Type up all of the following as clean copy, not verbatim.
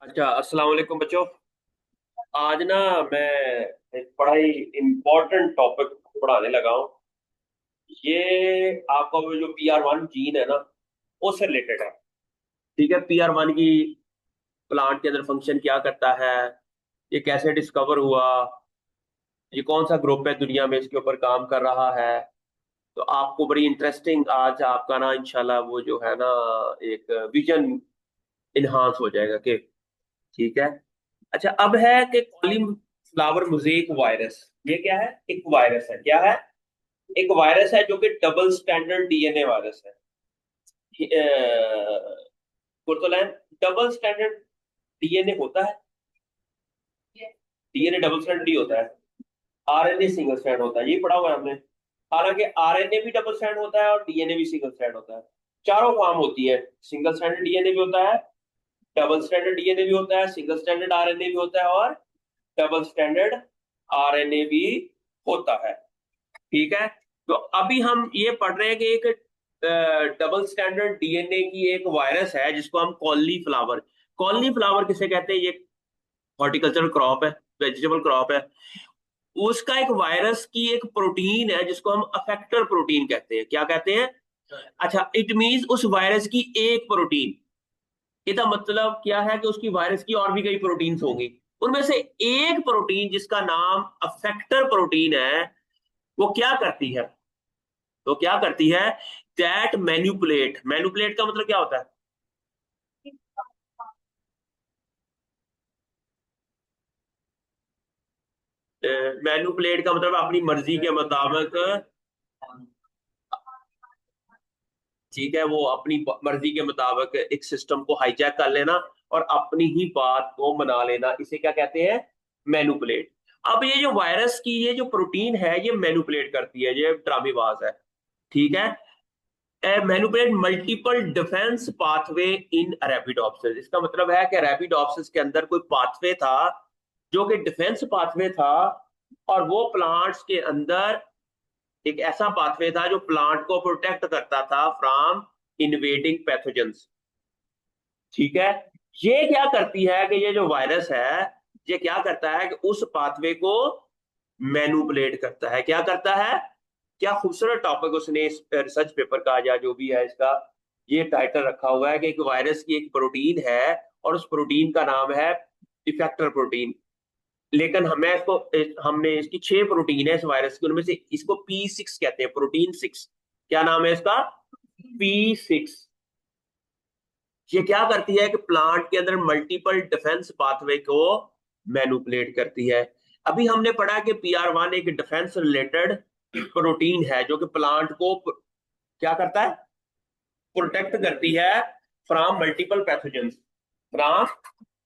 अच्छा, अस्सलाम वालेकुम बच्चों। आज ना मैं एक बड़ा ही इम्पोर्टेंट टॉपिक पढ़ाने लगा हूँ। ये आपका वो जो PR1 जीन है ना, उससे रिलेटेड है। ठीक है, PR1 की प्लांट के अंदर फंक्शन क्या करता है, ये कैसे डिस्कवर हुआ, ये कौन सा ग्रुप है दुनिया में इसके ऊपर काम कर रहा है। तो आपको बड़ी इंटरेस्टिंग आज आपका ना इंशाल्लाह वो जो है ना एक विजन इन्हांस हो जाएगा कि ठीक है। अच्छा, अब है कि कॉलीफ्लावर मोज़ेक वायरस। ये क्या है? एक वायरस है। क्या है? एक वायरस है जो कि डबल स्टैंडर्ड डीएनए वायरस है। कुर्तुलैन, डबल स्टैंडर्ड डीएनए होता है। डीएनए डबल स्टैंडर्ड ही होता है। आरएनए सिंगल स्ट्रैंड होता है, ये पढ़ा हुआ है हमने। हालांकि आरएनए भी डबल स्ट्रैंड होता है और डीएनए भी सिंगल स्ट्रैंड होता है। चारों फॉर्म होती है। सिंगल स्टैंडर्ड डीएनए भी होता है, डबल स्टैंडर्ड डीएनए भी होता है, सिंगल स्टैंडर्ड आरएनए भी होता है और डबल स्टैंडर्ड आरएनए भी होता है। ठीक है। तो अभी हम ये पढ़ रहे हैं कि एक डबल स्टैंडर्ड डीएनए की एक वायरस है जिसको हम कॉलीफ्लावर किसे कहते हैं? ये हॉर्टिकल्चरल क्रॉप है, वेजिटेबल क्रॉप है। उसका एक वायरस की एक प्रोटीन है जिसको हम अफेक्टर प्रोटीन कहते हैं। क्या कहते हैं? अच्छा, इट मींस उस वायरस की एक प्रोटीन। इसका मतलब क्या है कि उसकी वायरस की और भी कई प्रोटीन्स होंगी। उनमें से एक प्रोटीन जिसका नाम अफेक्टर प्रोटीन है, वो क्या करती है? तो क्या करती है? That manipulate. मैन्युपुलेट का मतलब क्या होता है? मैन्युपुलेट का मतलब अपनी मर्जी के मुताबिक। ठीक है, वो अपनी मर्जी के मुताबिक एक सिस्टम को हाईजैक कर लेना और अपनी ही बात को मना लेना, इसे क्या कहते हैं? मैन्युपुलेट। अब ये जो वायरस की ये जो प्रोटीन है ये मैन्युपुलेट करती है, ये ड्रामेबाज है। ठीक है। Manipulate multiple defence pathway in Arabidopsis. इसका मतलब है कि रैपिडोप्सिस के अंदर कोई पाथवे था जो कि डिफेंस पाथवे था, और वो प्लांट्स के अंदर एक ऐसा पाथवे था जो प्लांट को प्रोटेक्ट करता था फ्रॉम इन्वेडिंग पैथोजेंस। ठीक है। ये क्या करती है कि ये जो वायरस है, ये क्या करता है कि उस पाथवे को मैनिपुलेट करता है। क्या करता है? क्या खूबसूरत टॉपिक उसने इस रिसर्च पेपर का या जो भी है इसका ये टाइटल रखा हुआ है कि एक वायरस की एक प्रोटीन है और उस प्रोटीन का नाम है इफेक्टर प्रोटीन। लेकिन हमने इसकी 6 प्रोटीन है इस वायरस की, उनमें से इसको P6 कहते हैं, प्रोटीन 6। क्या नाम है इसका? P6। ये क्या करती है कि प्लांट के अंदर मल्टीपल डिफेंस पाथवे को मैनिपुलेट करती है। अभी हमने पढ़ा कि PR1 एक डिफेंस रिलेटेड प्रोटीन है जो कि प्लांट को क्या करता है? प्रोटेक्ट करती है from multiple pathogens. From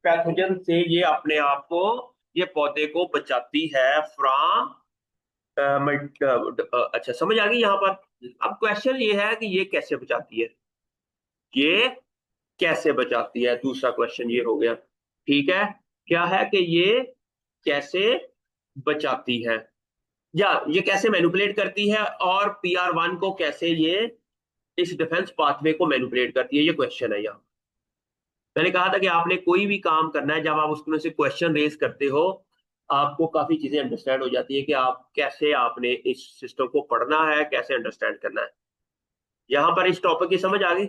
pathogen से ये अपने आप को, ये पौधे को बचाती है फ्रॉम। अच्छा, समझ आ गई यहां पर। अब क्वेश्चन ये है कि ये कैसे बचाती है? ये कैसे बचाती है, दूसरा क्वेश्चन ये हो गया। ठीक है। क्या है कि ये कैसे बचाती है, या ये कैसे मैनिपुलेट करती है, और PR1 को कैसे ये इस डिफेंस पाथवे को मैनिपुलेट करती है, ये क्वेश्चन है यहाँ। मैंने कहा था कि आपने कोई भी काम करना है, जब आप उसमें से क्वेश्चन रेज करते हो, आपको काफी चीजें अंडरस्टैंड हो जाती है कि आप कैसे आपने इस सिस्टम को पढ़ना है, कैसे अंडरस्टैंड करना है। यहाँ पर इस टॉपिक की समझ आ गई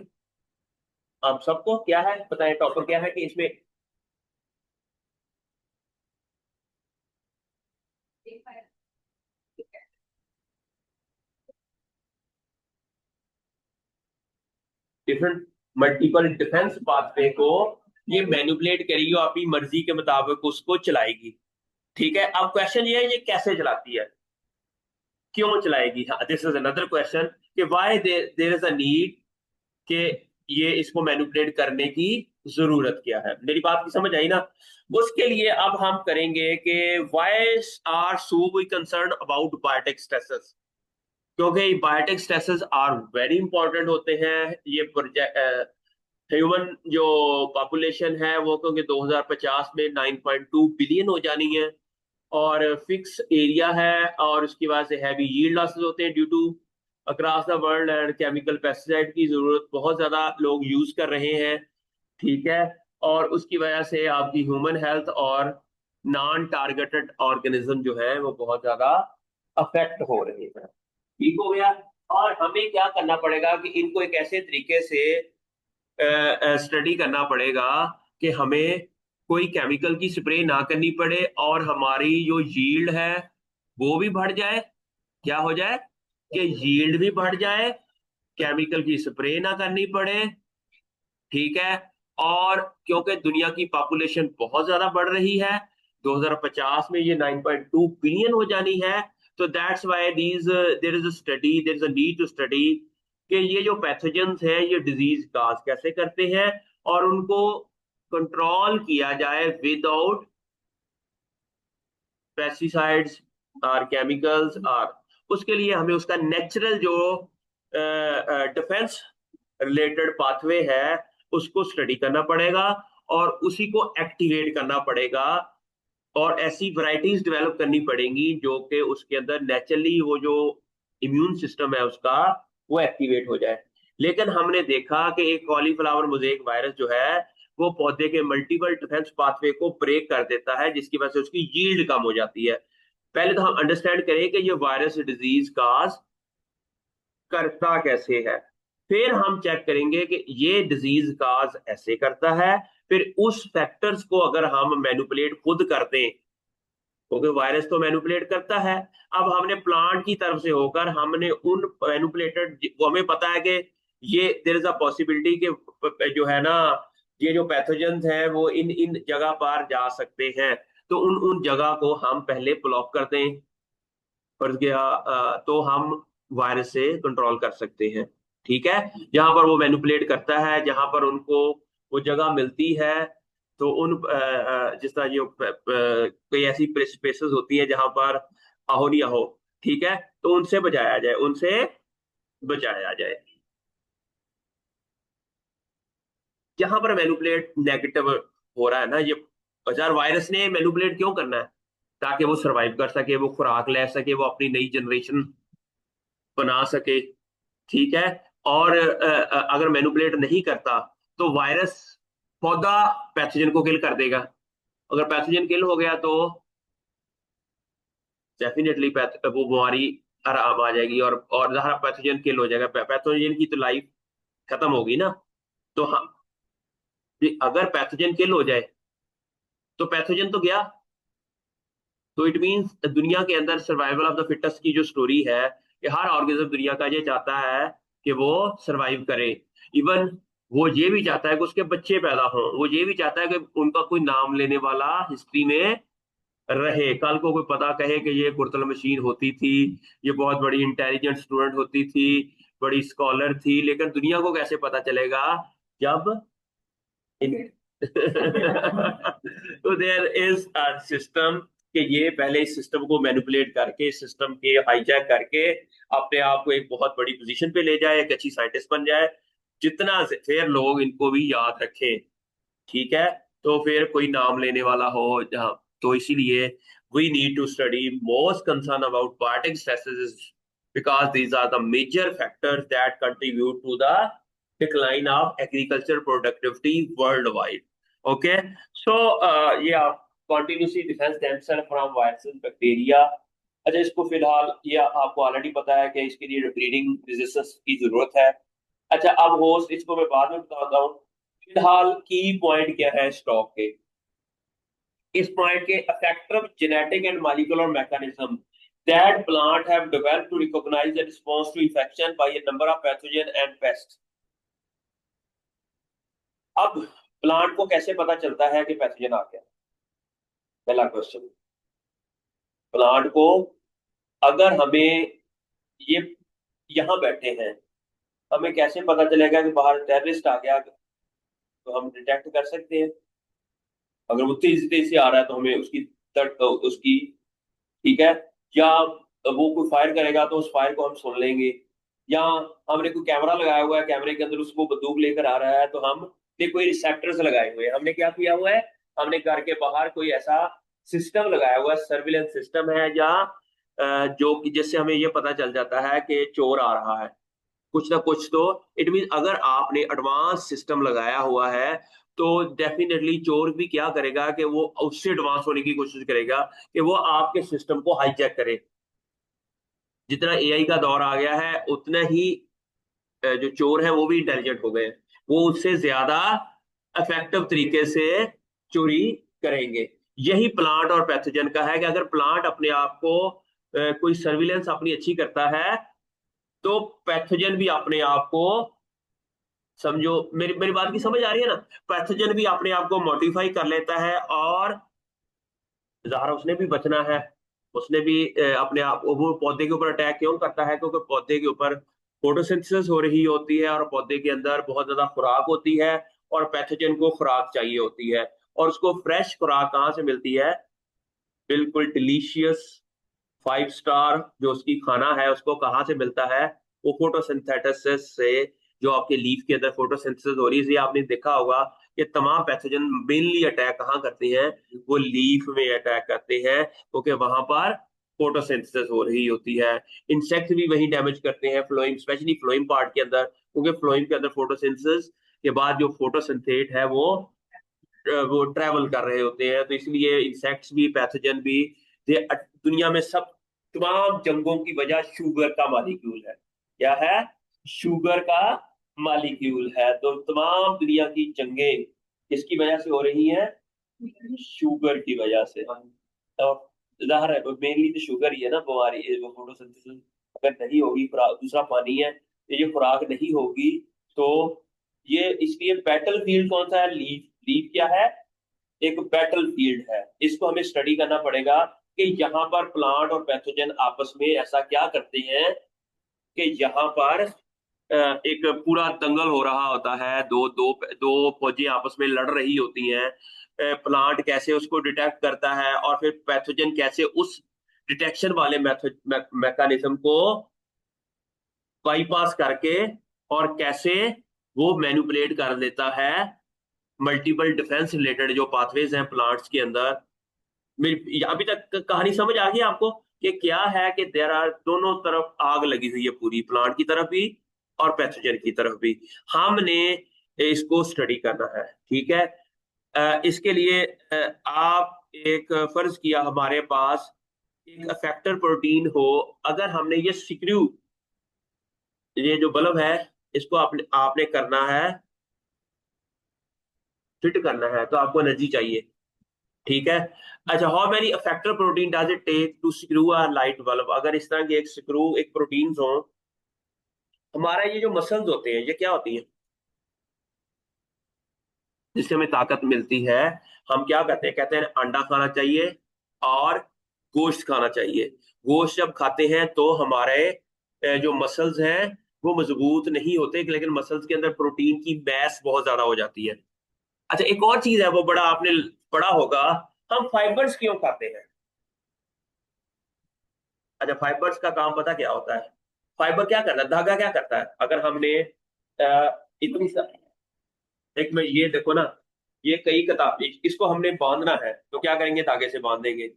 आप सबको? क्या है बताएं, टॉपिक क्या है कि इसमें डिफरेंट मल्टीपल डिफेंस पाथवे को ये मैनिपुलेट करेगी और अपनी मर्जी के मुताबिक उसको चलाएगी। ठीक है। अब क्वेश्चन ये है, ये कैसे चलाती है, क्यों चलाएगी? हाँ, दिस इज अनदर क्वेश्चन कि why there is a need कि ये इसको मैनिपुलेट करने की जरूरत क्या है। मेरी बात की समझ आई ना? उसके लिए अब हम करेंगे कि why are so we concern about biotic stresses. क्योंकि biotic stresses are very important होते हैं। ये ह्यूमन जो पॉपुलेशन है वो क्योंकि 2050 में 9.2 बिलियन हो जानी है, और फिक्स एरिया है, और उसकी वजह से हैवी यील्ड लॉसेस होते हैं due to across the world, and chemical pesticide की जरूरत बहुत ज्यादा लोग यूज कर रहे हैं। ठीक है। और उसकी वजह से आपकी ह्यूमन हेल्थ और नॉन टारगेटेड ऑर्गेनिज्म जो है वो बहुत ज्यादा अफेक्ट हो रहे हैं। ठीक हो गया। और हमें क्या करना पड़ेगा कि इनको एक ऐसे तरीके से स्टडी करना पड़ेगा कि हमें कोई केमिकल की स्प्रे ना करनी पड़े और हमारी जो यील्ड है वो भी बढ़ जाए। क्या हो जाए कि यील्ड भी बढ़ जाए, केमिकल की स्प्रे ना करनी पड़े। ठीक है। और क्योंकि दुनिया की पॉपुलेशन बहुत ज्यादा बढ़ रही है, 2050 में ये 9.2 बिलियन हो जानी है। तो that's why these there is a study, there is a need to study कि ये जो पैथोजेंस है ये डिजीज काज कैसे करते हैं और उनको कंट्रोल किया जाए विदाउट पेस्टिसाइड्स और केमिकल्स। और उसके लिए हमें उसका नेचुरल जो डिफेंस रिलेटेड पाथवे है उसको स्टडी करना पड़ेगा और उसी को एक्टिवेट करना पड़ेगा और ऐसी वैरायटीज डेवलप करनी पड़ेंगी जो कि उसके अंदर नेचुरली वो जो इम्यून सिस्टम है उसका वो एक्टिवेट हो जाए। लेकिन हमने देखा कि एक कॉलीफ्लावर मोज़ेक वायरस जो है वो पौधे के मल्टीपल डिफेंस पाथवे को ब्रेक कर देता है जिसकी वजह से उसकी यील्ड कम हो जाती है। पहले तो हम अंडरस्टैंड करें कि ये वायरस डिजीज काज करता कैसे है, फिर हम चेक करेंगे कि ये डिजीज काज ऐसे करता है। फिर उस फैक्टर्स को अगर हम मैनिपुलेट खुद कर दें, क्योंकि वायरस तो मैनिपुलेट करता है, अब हमने प्लांट की तरफ से होकर हमने उन मैनिपुलेटेड, वो हमें पता है कि ये देयर इज अ पॉसिबिलिटी कि जो है ना ये जो पैथोजेंस हैं वो इन इन जगह पर जा सकते हैं। तो उन उन जगह को हम पहले ब्लॉक कर दें और तो हम वायरस से कंट्रोल कर सकते हैं। ठीक है। जहां पर वो मैनिपुलेट करता है, जहां पर उनको वो जगह मिलती है, तो उन जिस तरह ये कोई ऐसी स्पेसेस होती है जहां पर आहो नहीं आहो, ठीक है, तो उनसे बचाया जाए, उनसे बचाया जाए। जहां पर मैनिपुलेट नेगेटिव हो रहा है ना ये, बाजार वायरस ने मैनिपुलेट क्यों करना है? ताकि वो सरवाइव कर सके, वो खुराक ले सके, वो अपनी नई जनरेशन बना सके। ठीक है। और अगर मैनिपुलेट नहीं करता तो वायरस पौधा पैथोजन को किल कर देगा। अगर पैथोजन किल हो गया तो डेफिनेटली वो बीमारी आराम आ जाएगी और जहां पैथोजन किल हो जाएगा, पैथोजन की तो लाइफ खत्म होगी ना। तो हाँ, अगर पैथोजन किल हो जाए तो पैथोजन तो गया। तो इट मीन्स दुनिया के अंदर सर्वाइवल ऑफ द फिटेस्ट की जो स्टोरी है कि हर ऑर्गेनिज्म दुनिया का ये चाहता है कि वो सरवाइव करे। इवन वो ये भी चाहता है कि उसके बच्चे पैदा हों, वो ये भी चाहता है कि उनका कोई नाम लेने वाला हिस्ट्री में रहे। कल को कोई पता कहे कि ये कुर्तल मशीन होती थी, ये बहुत बड़ी इंटेलिजेंट स्टूडेंट होती थी, बड़ी स्कॉलर थी, लेकिन दुनिया को कैसे पता चलेगा जब तो देयर इज अ सिस्टम कि ये पहले इस सिस्टम को मैनिपुलेट करके, इस सिस्टम के हाईजैक करके अपने आप को एक बहुत बड़ी पोजीशन पे ले जाए, एक अच्छी साइंटिस्ट बन जाए, जितना फिर लोग इनको भी याद रखें। ठीक है। तो फिर कोई नाम लेने वाला हो जहाँ, तो इसीलिए we need to study most concern about biotic stresses because these are the major factors that contribute to the decline of agriculture productivity worldwide. Okay, so ये आप continuously defense themselves from viruses, bacteria। अच्छा, इसको फिलहाल ये आपको already पता है कि इसके लिए ब्रीडिंग रेजिस्टेंस की जरूरत है। अच्छा, अब होस्ट इसको मैं बाद में बताता हूँ। फिलहाल की पॉइंट क्या है स्टॉक के, इस पॉइंट के effective genetic and molecular mechanism that plant have developed to recognize the response to infection by a number of pathogen and pests। अब प्लांट को कैसे पता चलता है कि पैथोजन आ गया? पहला क्वेश्चन, प्लांट को अगर हमें ये यहाँ बैठे हैं, हमें कैसे पता चलेगा कि बाहर टेररिस्ट आ गया? तो हम डिटेक्ट कर सकते हैं। अगर वो तेजी तेजी से आ रहा है तो हमें उसकी, ठीक है, या वो कोई फायर करेगा तो उस फायर को हम सुन लेंगे। या हमने कोई कैमरा लगाया हुआ है, कैमरे के अंदर उसको बंदूक लेकर आ रहा है तो हमने कोई रिसेप्टर्स लगाए हुए हैं। हमने क्या किया हुआ है, हमने घर के बाहर कोई ऐसा सिस्टम लगाया हुआ है, सर्विलेंस सिस्टम है, या जो कि जिससे हमें ये पता चल जाता है कि चोर आ रहा है कुछ ना कुछ। तो इट मीन अगर आपने एडवांस सिस्टम लगाया हुआ है तो डेफिनेटली चोर भी क्या करेगा कि वो उससे एडवांस होने की कोशिश करेगा कि वो आपके सिस्टम को हाईजैक करे। जितना एआई का दौर आ गया है उतना ही जो चोर है वो भी इंटेलिजेंट हो गए हैं, वो उससे ज्यादा इफेक्टिव तरीके से चोरी करेंगे। यही प्लांट और पैथोजन का है कि अगर प्लांट अपने आप को कोई सर्विलेंस अपनी अच्छी करता है तो पैथोजन भी अपने आप को, समझो मेरी मेरी बात की समझ आ रही है ना, पैथोजन भी अपने आप को मॉडिफाई कर लेता है और ज़ाहिर उसने भी बचना है। उसने भी अपने आप वो पौधे के ऊपर अटैक क्यों करता है, क्योंकि पौधे के ऊपर फोटोसिंथेसिस हो रही होती है और पौधे के अंदर बहुत ज्यादा खुराक होती है और पैथोजन को खुराक चाहिए होती है। और उसको फ्रेश खुराक कहाँ से मिलती है? बिल्कुल डिलीशियस 5 स्टार जो उसकी खाना है उसको कहाँ से मिलता है? वो फोटोसिंथेसिस से। जो आपके लीफ के अंदर फोटोसिंथेसिस हो रही है, इसलिए आपने देखा होगा कि तमाम पैथोजन मेनली अटैक कहाँ करते हैं? वो लीफ में अटैक करते हैं, क्योंकि वहां पर फोटोसिंथेसिस हो रही होती है। इंसेक्ट भी वही डैमेज करते हैं, फ्लोइम, स्पेशली फ्लोइम पार्ट के अंदर, क्योंकि फ्लोइम के अंदर फोटोसिंथेसिस के बाद जो फोटोसिंथेट है वो ट्रेवल कर रहे होते हैं। तो इसलिए इंसेक्ट्स भी पैथोजन भी दुनिया में सब तमाम जंगों की वजह शुगर का मालिक्यूल है। क्या है? शुगर का मालिक्यूल है। तो तमाम दुनिया की जंगें किसकी वजह से हो रही हैं? शुगर की वजह से। तो जाहिर है मेनली तो शुगर ही है ना बीमारी, वो फोटोसिंथेसिस अगर नहीं होगी, दूसरा पानी है, तो ये खुराक नहीं होगी। तो ये इसलिए बैटल फील्ड कौन सा है? लीफ। लीफ क्या है? एक बैटल फील्ड है। इसको हमें स्टडी करना पड़ेगा कि यहाँ पर प्लांट और पैथोजन आपस में ऐसा क्या करते हैं कि यहाँ पर एक पूरा दंगल हो रहा होता है, दो दो दो फौजें आपस में लड़ रही होती हैं। प्लांट कैसे उसको डिटेक्ट करता है और फिर पैथोजन कैसे उस डिटेक्शन वाले मैकेनिज्म को बाईपास करके और कैसे वो मैनिपुलेट कर देता है मल्टीपल डिफेंस रिलेटेड जो पाथवेज हैं प्लांट्स के अंदर। मेरी अभी तक कहानी समझ आ गई आपको कि क्या है कि देर आर दोनों तरफ आग लगी हुई है, पूरी प्लांट की तरफ भी और पैथोजन की तरफ भी। हमने इसको स्टडी करना है, ठीक है। इसके लिए आप एक फर्ज किया हमारे पास एक अफेक्टर प्रोटीन हो। अगर हमने ये सिक्रू, ये जो बल्ब है, इसको आपने आपने करना है, फिट करना है, तो आपको एनर्जी चाहिए, ठीक है। अच्छा, how many effector protein does it take to screw a light bulb? अगर इस तरह की एक स्क्रू, एक प्रोटीन हो, हमारा ये जो मसल्स होते हैं ये क्या होती हैं जिससे हमें ताकत मिलती है? हम क्या कहते हैं अंडा खाना चाहिए और गोश्त खाना चाहिए। गोश्त जब खाते हैं तो हमारे जो मसल्स हैं वो मजबूत नहीं होते, लेकिन मसल्स के अंदर प्रोटीन की मैस बहुत ज्यादा हो जाती है। अच्छा, एक और चीज है, वो बड़ा आपने पढ़ा होगा, हम फाइबर्स क्यों खाते हैं? अच्छा, फाइबर्स का काम पता क्या होता है? फाइबर क्या करता है, धागा क्या करता है? अगर हमने इतनी एक में ये देखो ना, ये कई किताब, इसको हमने बांधना है तो क्या करेंगे? धागे से बांध देंगे।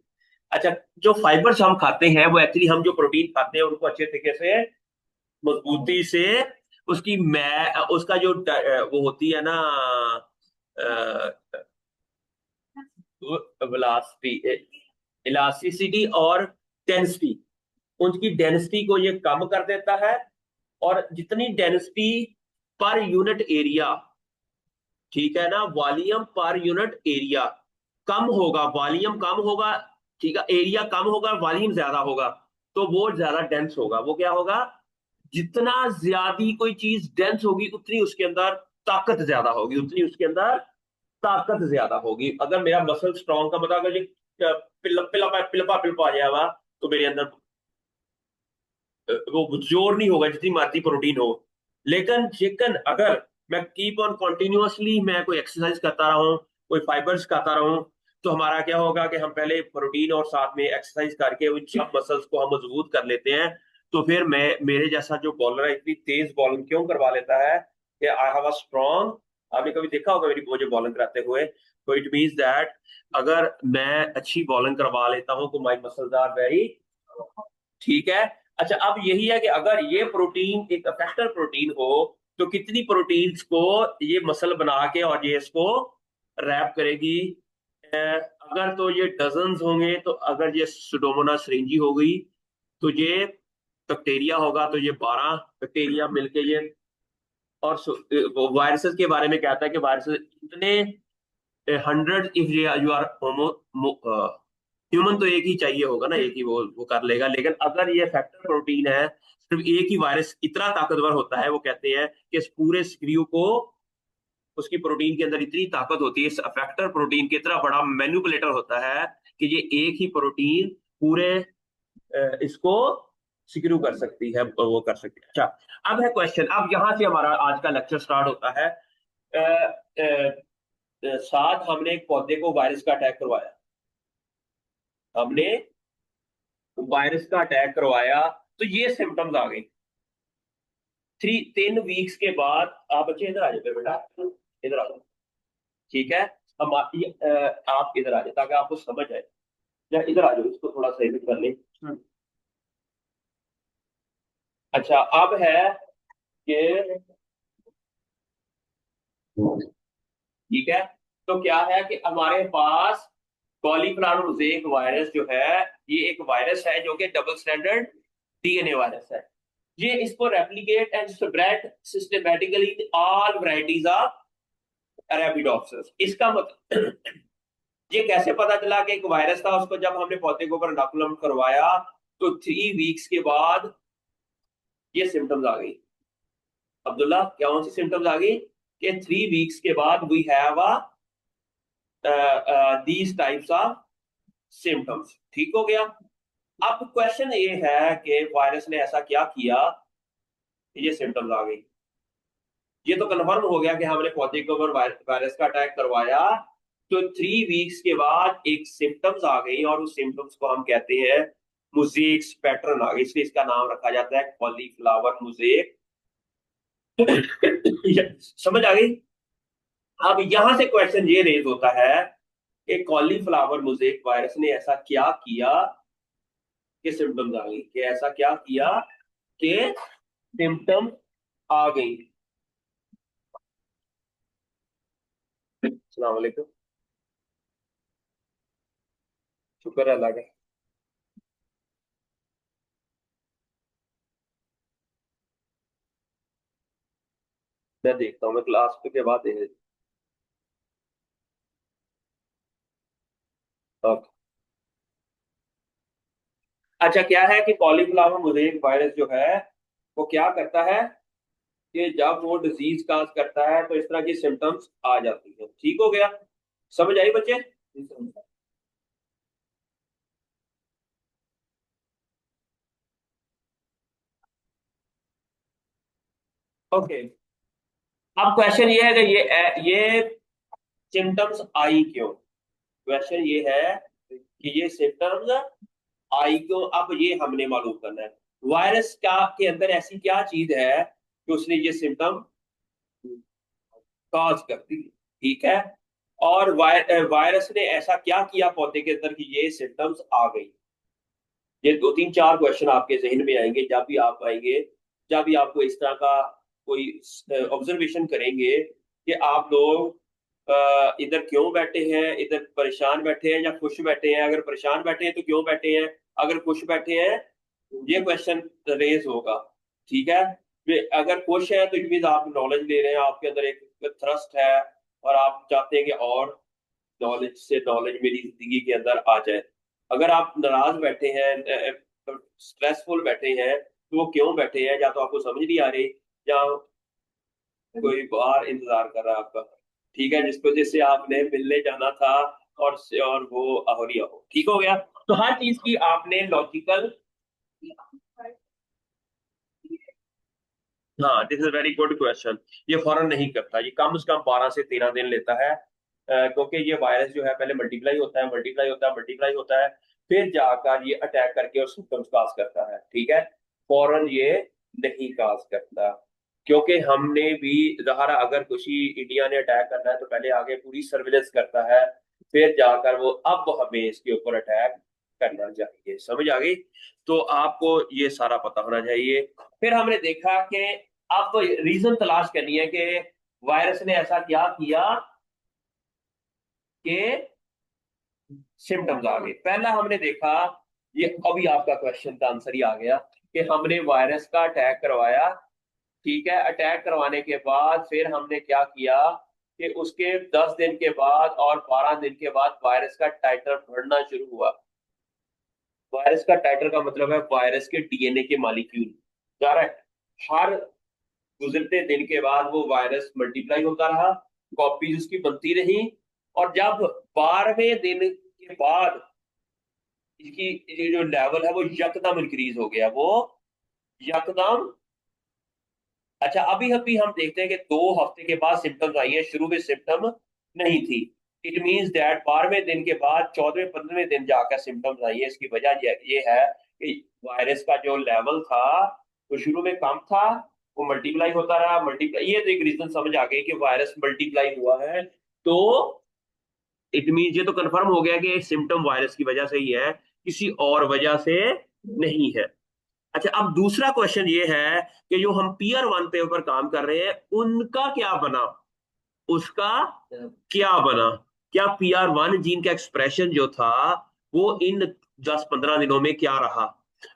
अच्छा, जो फाइबर्स हम खाते हैं वो एक्चुअली हम जो प्रोटीन खाते हैं उनको अच्छे तरीके से मजबूती से उसकी मै उसका जो वो होती है ना, वेलोसिटी, इलास्टिसिटी और डेंसिटी, उनकी डेंसिटी को ये कम कर देता है। और जितनी डेंसिटी पर यूनिट एरिया, ठीक है ना, वॉल्यूम पर यूनिट एरिया कम होगा, वॉल्यूम कम होगा, ठीक है, एरिया कम होगा, वॉल्यूम ज्यादा होगा, तो वो ज्यादा डेंस होगा। वो क्या होगा? जितना ज्यादा कोई चीज डेंस होगी उतनी उसके अंदर ताकत ज्यादा होगी, उतनी उसके अंदर ताकत ज्यादा होगी। अगर मेरा मसल स्ट्रॉन्ग का मतलब अगर ये पिलपा पिलपा पिलपा आ जाएगा तो मेरे अंदर वो जोर नहीं होगा जितनी मात्रा प्रोटीन हो। लेकिन चिकन अगर मैं कीप ऑन कॉन्टिन्यूअसली मैं कोई एक्सरसाइज करता रहूं, कोई फाइबर्स खाता रहूं, तो हमारा क्या होगा कि हम पहले प्रोटीन और साथ में एक्सरसाइज करके उन सब मसल्स को हम मजबूत कर लेते हैं। तो फिर मैं, मेरे जैसा जो बॉलर है इतनी तेज बॉलिंग क्यों करवा लेता है कि आई हैव अ स्ट्रॉन्ग, आपने कभी देखा होगा मेरी मुझे बॉलिंग कराते हुए, तो इट मीन्स दैट अगर मैं अच्छी बॉलिंग करवा लेता हूँ तो माई मसल्स आर वेरी, ठीक है। अच्छा, अब यही है कि अगर ये प्रोटीन एक अफेक्टर प्रोटीन हो तो कितनी प्रोटीन्स को ये मसल बना के और ये इसको रैप करेगी? अगर तो ये डजन्स होंगे, तो अगर ये सुडोमोनास सिरिंजी हो गई तो ये बैक्टीरिया होगा, तो ये 12 बैक्टीरिया मिलके ये। और वायरसेस के बारे में कहता है कि वायरसेस इतने 100, if you are homo, human तो एक ही चाहिए होगा ना, एक ही वो कर लेगा। लेकिन अगर ये फैक्टर प्रोटीन है, सिर्फ एक ही वायरस इतना ताकतवर होता है, वो कहते हैं कि इस पूरे स्क्रू को, उसकी प्रोटीन के अंदर इतनी ताकत होती है, इस फैक्टर प्रोटीन की इतना बड़ा मैनिपुलेटर होता है कि ये एक ही प्रोटीन पूरे इसको सिक्रू कर सकती है, वो कर सकती है। अच्छा, अब है क्वेश्चन, अब यहां से हमारा आज का लेक्चर स्टार्ट होता है। साथ हमने एक पौधे को वायरस का अटैक करवाया, हमने वायरस का अटैक करवाया, तो ये सिम्टम्स आ गई। 3 वीक्स के बाद, आप बच्चे इधर आ जाते बेटा, इधर आ जाओ, ठीक है। हम आप इधर आ जाए ताकि आपको समझ आए, या इधर आ जाओ, इसको थोड़ा सा एडिट कर ले। अच्छा, अब है कि, ठीक है, तो क्या है कि हमारे पास कॉलीफ्लावर मोज़ेक वायरस जो है, ये एक वायरस है जो कि डबल स्टैंडर्ड डीएनए वायरस है। ये इसको replicate and spread systematically in all varieties of Arabidopsis. इसका मतलब ये कैसे पता चला कि एक वायरस था, उसको जब हमने पौधे के ऊपर इनोकुलम करवाया तो 3 वीक्स के बाद ये सिम्टम्स आ गई। अब्दुल्ला, क्या कौन सी सिम्टम्स आ गई? कि 3 वीक्स के बाद we have these types of symptoms. ठीक हो गया। अब क्वेश्चन ये है कि वायरस ने ऐसा क्या किया कि ये सिम्टम्स आ गई? ये तो कन्फर्म हो गया कि हमने पौधे के ऊपर वायरस का अटैक करवाया, तो 3 वीक्स के बाद एक सिम्टम्स आ गई, और उस सिम्टम्स को हम कहते हैं मोज़ेक पैटर्न आ गई, इसलिए इसका नाम रखा जाता है कॉलीफ्लावर मोज़ेक। समझ आ गई? अब यहां से क्वेश्चन ये रेज होता है कि कॉलीफ्लावर मोज़ेक वायरस ने ऐसा क्या किया कि सिम्टम्स आ गई, कि ऐसा क्या किया कि सिम्टम्स आ गई। अस्सलाम वालेकुम, शुक्र है अल्लाह का। मैं देखता हूँ, मैं क्लास के बाद देख। ओके। अच्छा, क्या है कि कॉलीफ्लावर मोज़ेक वायरस जो है वो क्या करता है कि जब वो डिजीज काज करता है तो इस तरह की सिम्टम्स आ जाती है। ठीक हो गया? समझ आई बच्चे? ओके। अब क्वेश्चन ये है कि ये सिम्टम्स आई क्यों? क्वेश्चन ये है कि ये सिम्टम्स आई क्यों, अब ये हमने मालूम करना है। वायरस का के अंदर ऐसी क्या चीज है कि उसने ये सिम्टम कॉज कर दी? ठीक है। और वायरस ने ऐसा क्या किया पौधे के अंदर कि ये सिम्टम्स आ गई? ये 2 3 4 क्वेश्चन आपके जहन में आएंगे जब भी आप आएंगे, जब भी आपको इस तरह का कोई ऑब्जर्वेशन करेंगे कि आप लोग इधर क्यों बैठे हैं, इधर परेशान बैठे हैं या खुश बैठे हैं। अगर परेशान बैठे हैं तो क्यों बैठे हैं, अगर खुश बैठे हैं, ये क्वेश्चन रेज होगा। ठीक है। अगर खुश है तो इट मीन आप नॉलेज ले रहे हैं, आपके अंदर एक थ्रस्ट है और आप चाहते हैं कि और नॉलेज से नॉलेज मेरी जिंदगी के अंदर आ जाए। अगर आप नाराज बैठे हैं, स्ट्रेसफुल बैठे हैं, तो वो क्यों बैठे हैं? या तो आपको समझ नहीं आ रही, या कोई बाहर इंतजार कर रहा है आपका, ठीक है, जिसको जिससे आपने मिलने जाना था, और वो हो नहीं हो। ठीक हो गया? तो हर चीज की आपने लॉजिकल, हाँ, this is very good question. ये फौरन नहीं करता, ये कम से कम 12 से 13 दिन लेता है, क्योंकि ये वायरस जो है पहले मल्टीप्लाई होता है, मल्टीप्लाई होता है, मल्टीप्लाई होता है, फिर जाकर ये अटैक करके और सिम्टम्स काज करता है। ठीक है। फौरन ये नहीं काज करता, क्योंकि हमने भी जहरा, अगर किसी इंडिया ने अटैक करना है तो पहले आगे पूरी सर्विलेंस करता है, फिर जाकर वो अब हमें इसके ऊपर अटैक करना चाहिए। समझ आ गई? तो आपको ये सारा पता होना चाहिए। फिर हमने देखा कि अब रीजन तलाश करनी है कि वायरस ने ऐसा क्या किया कि सिम्टम्स आ गए। पहला हमने देखा, ये अभी आपका क्वेश्चन का आंसर ही आ गया, कि हमने वायरस का अटैक करवाया। ठीक है, अटैक करवाने के बाद फिर हमने क्या किया कि उसके 10 दिन के बाद और 12 दिन के बाद वायरस का टाइटर बढ़ना शुरू हुआ। वायरस का टाइटर का मतलब है वायरस के डीएनए के मालिक्यूल, जा रहा है। हर गुजरते दिन के बाद वो वायरस मल्टीप्लाई होता रहा, कॉपीज उसकी बनती रही, और जब 12वें दिन के बाद इसकी ये जो लेवल है वो यकदम इंक्रीज हो गया, वो यकदम। अच्छा, अभी अभी हम देखते हैं कि 2 हफ्ते के बाद सिम्टम्स आई है, शुरू में सिम्टम नहीं थी। इट मीन्स दैट 12वें दिन के बाद 14वें 15वें दिन जाकर सिम्टम्स आई है। इसकी वजह ये है कि वायरस का जो लेवल था वो शुरू में कम था, वो मल्टीप्लाई होता रहा, मल्टीप्लाई, ये तो एक रीजन समझ आ गई कि वायरस मल्टीप्लाई हुआ है। तो इट मीन्स ये तो कंफर्म हो गया कि सिम्टम वायरस की वजह से ही है, किसी और वजह से नहीं है। अच्छा, अब दूसरा क्वेश्चन ये है कि जो हम पीआर 1 पे ऊपर काम कर रहे हैं उनका क्या बना, उसका क्या बना। क्या पीआर 1 जीन का एक्सप्रेशन जो था वो इन 10-15 दिनों में क्या रहा।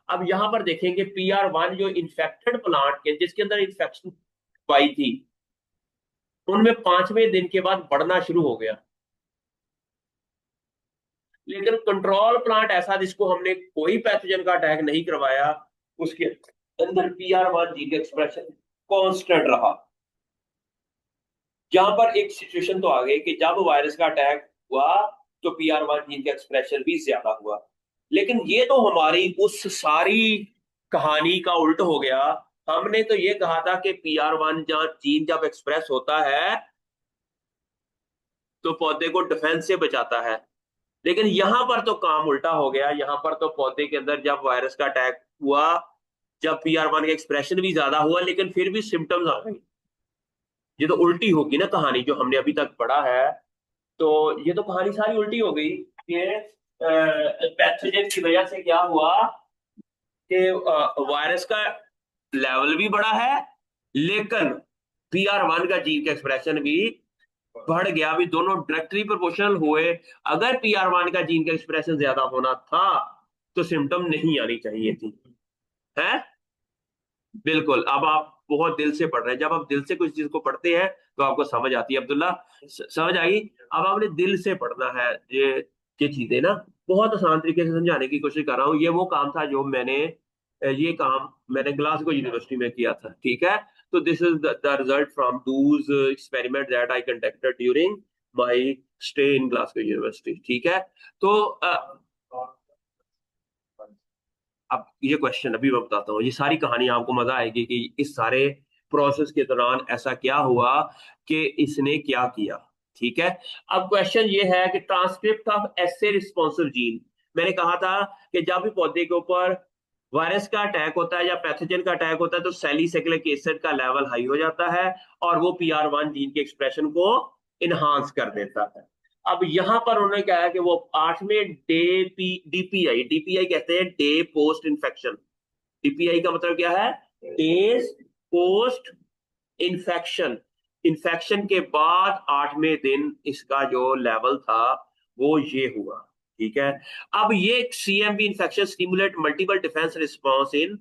अब यहां पर देखेंगे पीआर 1 जो इन्फेक्टेड प्लांट के जिसके अंदर इन्फेक्शन पाई थी, उनमें 5वें दिन के बाद बढ़ना शुरू हो गया। लेकिन कंट्रोल प्लांट ऐसा जिसको हमने कोई पैथोजन का अटैक नहीं करवाया, उसके अंदर पीआर 1 जीन का एक्सप्रेशन कांस्टेंट रहा। जहां पर एक सिचुएशन तो आ गई कि जब वायरस का अटैक हुआ तो पीआर 1 जीन का एक्सप्रेशन भी ज्यादा हुआ। लेकिन ये तो हमारी उस सारी कहानी का उल्ट हो गया। हमने तो ये कहा था कि पीआर 1 जीन जब एक्सप्रेस होता है तो पौधे को डिफेंस से बचाता है। लेकिन यहां पर तो काम उल्टा हो गया। यहां पर तो पौधे के अंदर जब वायरस का अटैक हुआ, जब पीआर 1 का एक्सप्रेशन भी ज्यादा हुआ, लेकिन फिर भी सिम्टम्स आ गए। ये तो उल्टी होगी ना कहानी जो हमने अभी तक पढ़ा है। तो ये तो कहानी सारी उल्टी हो गई कि पैथोजन की वजह से क्या हुआ कि वायरस का लेवल भी बढ़ा है, लेकिन पीआर 1 का जीन का एक्सप्रेशन भी बढ़ गया। अभी दोनों डायरेक्टली प्रोपोर्शनल हुए। अगर पीआर 1 का जीन का एक्सप्रेशन ज्यादा होना था तो सिम्टम नहीं आनी चाहिए थी, है। बिल्कुल। अब आप बहुत दिल से पढ़ रहे हैं, जब आप दिल से कुछ चीज को पढ़ते हैं तो आपको समझ आती है अब्दुल्ला, समझ आई। अब आपने दिल से पढ़ना है। ये चीजें ना बहुत आसान तरीके से समझाने की कोशिश कर रहा हूँ। ये वो काम था जो ये काम मैंने ग्लासगो यूनिवर्सिटी में किया था, ठीक है। तो this is the result from Dooj experiment that I conducted during my stay in Glasgow university, ठीक है। तो अब ये क्वेश्चन अभी मैं बताता हूँ, ये सारी कहानी आपको मजा आएगी कि इस सारे प्रोसेस के दौरान ऐसा क्या हुआ कि इसने क्या किया, ठीक है। अब क्वेश्चन ये है कि transcript of essay responsive gene, मैंने कहा था कि जब भी पौधे के ऊपर वायरस का अटैक होता है या पैथोजन का अटैक होता है तो सैलिसिलिक एसिड का लेवल हाई हो जाता है और वो पीआर 1 जीन के एक्सप्रेशन को इनहांस कर देता है। अब यहां पर उन्होंने कहा है कि वो 8वें डे डीपीआई डीपीआई कहते हैं डे पोस्ट इन्फेक्शन। डीपीआई का मतलब क्या है, डेज पोस्ट इन्फेक्शन। इन्फेक्शन के बाद 8वें दिन इसका जो लेवल था वो ये हुआ, ठीक है। अब ये CMV infection stimulate multiple defence response in.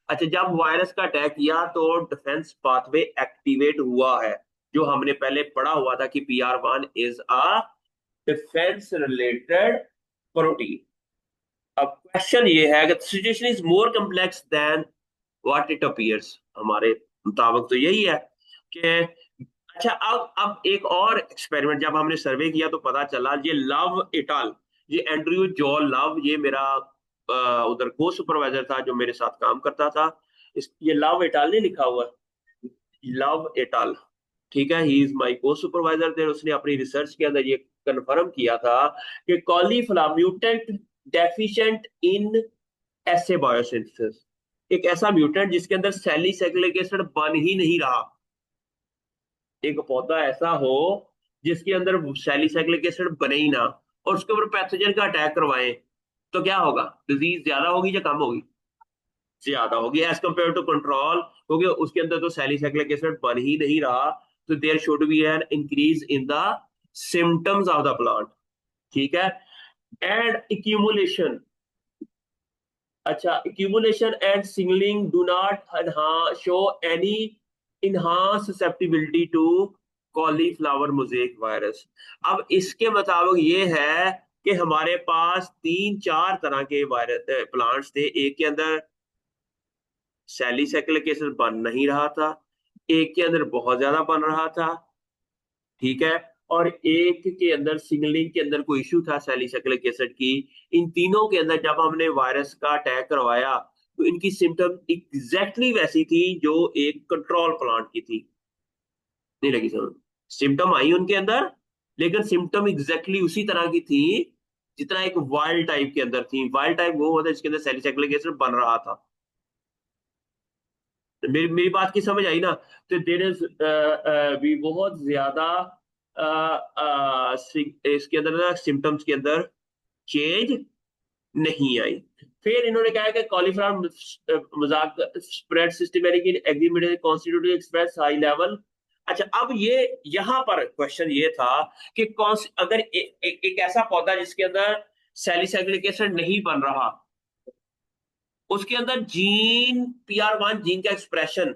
अच्छा, जब वायरस का अटैक किया तो डिफेंस पाथवे एक्टिवेट हुआ है, जो हमने पहले पढ़ा हुआ था कि P 1 is a defence related protein. अब क्वेश्चन ये है कि situation is more complex than what it appears. हमारे मुताबिक तो यही है कि अच्छा, अब एक और एक्सपेरिमेंट जब हमने सर्वे किया तो पता चला, ये लव इटाल, ये एंड्रयू जॉल लव, ये मेरा उधर को सुपरवाइजर था जो मेरे साथ काम करता था। ये लव इटाल ने लिखा हुआ है, लव इटाल, ठीक है। ही इज माय को सुपरवाइजर देयर। उसने अपनी रिसर्च के अंदर ये कंफर्म किया था कि cauliflower mutant deficient in essay biosynthesis, एक ऐसा म्यूटेंट जिसके अंदर सैलिसिलिक एसिड बन ही नहीं रहा। एक पौधा ऐसा हो जिसके अंदर सैलिसाइक्लिक एसिड बने ही ना, और उसके ऊपर पैथोजन का अटैक करवाएं, तो क्या होगा, डिजीज ज्यादा होगी या कम होगी। ज्यादा होगी एज कम्पेयर टू कंट्रोल, क्योंकि उसके अंदर तो सैलिसाइक्लिक एसिड बन ही नहीं रहा। तो there should be an increase in the symptoms of the plant. ठीक है। एंड एक्यूमुलेशन, अच्छा, accumulation and signaling do not show any enhanced susceptibility to cauliflower mosaic virus। अब इसके मुताबिक ये है कि हमारे पास तीन चार तरह के वायरस प्लांट्स थे। एक के अंदर सैलिसाइक्लिक एसिड बन नहीं रहा था, एक के अंदर बहुत ज्यादा बन रहा था, ठीक है, और एक के अंदर सिग्नलिंग के अंदर कोई इशू था सैलिसाइक्लिक एसिड की। इन तीनों के अंदर जब हमने वायरस का अटैक करवाया तो इनकी सिम्टम एग्जैक्टली वैसी थी जो एक कंट्रोल प्लांट की थी। नहीं लगी समझ? सिम्टम आई उनके अंदर, लेकिन सिम्टम एग्जैक्टली उसी तरह की थी जितना एक वाइल्ड टाइप के अंदर थी। वाइल्ड टाइप वो होता है जिसके अंदर सैलिसाइक्लिक एसिड बन रहा था। तो मेरी बात की समझ आई ना? तो देर इज भी बहुत ज्यादा इसके अंदर ना सिम्टम्स के अंदर चेंज नहीं आई। फिर इन्होंने कहा कि कॉलीफ्लावर मजाक spread systematic in agreement constitutive express high level. अच्छा, अब ये यहाँ पर क्वेश्चन ये था कि अगर एक ऐसा पौधा जिसके अंदर सैलिसाइक्लिक एसिड नहीं बन रहा, उसके अंदर जीन PR1 जीन का एक्सप्रेशन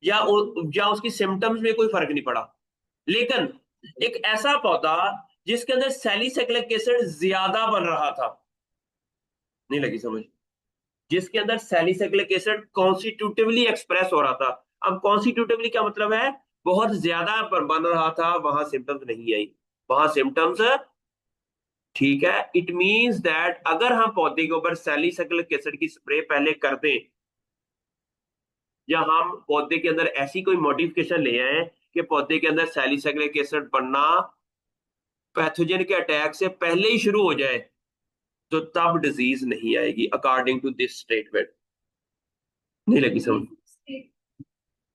या उसकी सिम्टम्स में कोई फर्क नहीं पड़ा, लेकिन एक ऐसा पौधा जिसके अंदर सैलिसाइक्लिक एसिड ज्यादा बन रहा था। नहीं लगी समझ? जिसके अंदर सैलिसाइक्लिक एसिड कॉन्स्टिट्यूटिवली एक्सप्रेस हो रहा था। अब कॉन्स्टिट्यूटिवली क्या मतलब है? बहुत ज्यादा बन रहा था, वहां सिम्टम्स नहीं आई, वहां सिम्टम्स, ठीक है। इट मींस दैट अगर हम पौधे के ऊपर सैलिसाइक्लिक एसिड की स्प्रे पहले कर दें, या हम पौधे के अंदर ऐसी कोई मॉडिफिकेशन ले आए कि पौधे के अंदर सैलिसाइक्लिक एसिड बनना पैथोजन के अटैक से पहले ही शुरू हो जाए, तो तब डिजीज नहीं आएगी अकॉर्डिंग टू दिस स्टेटमेंट। नहीं लगी समझ?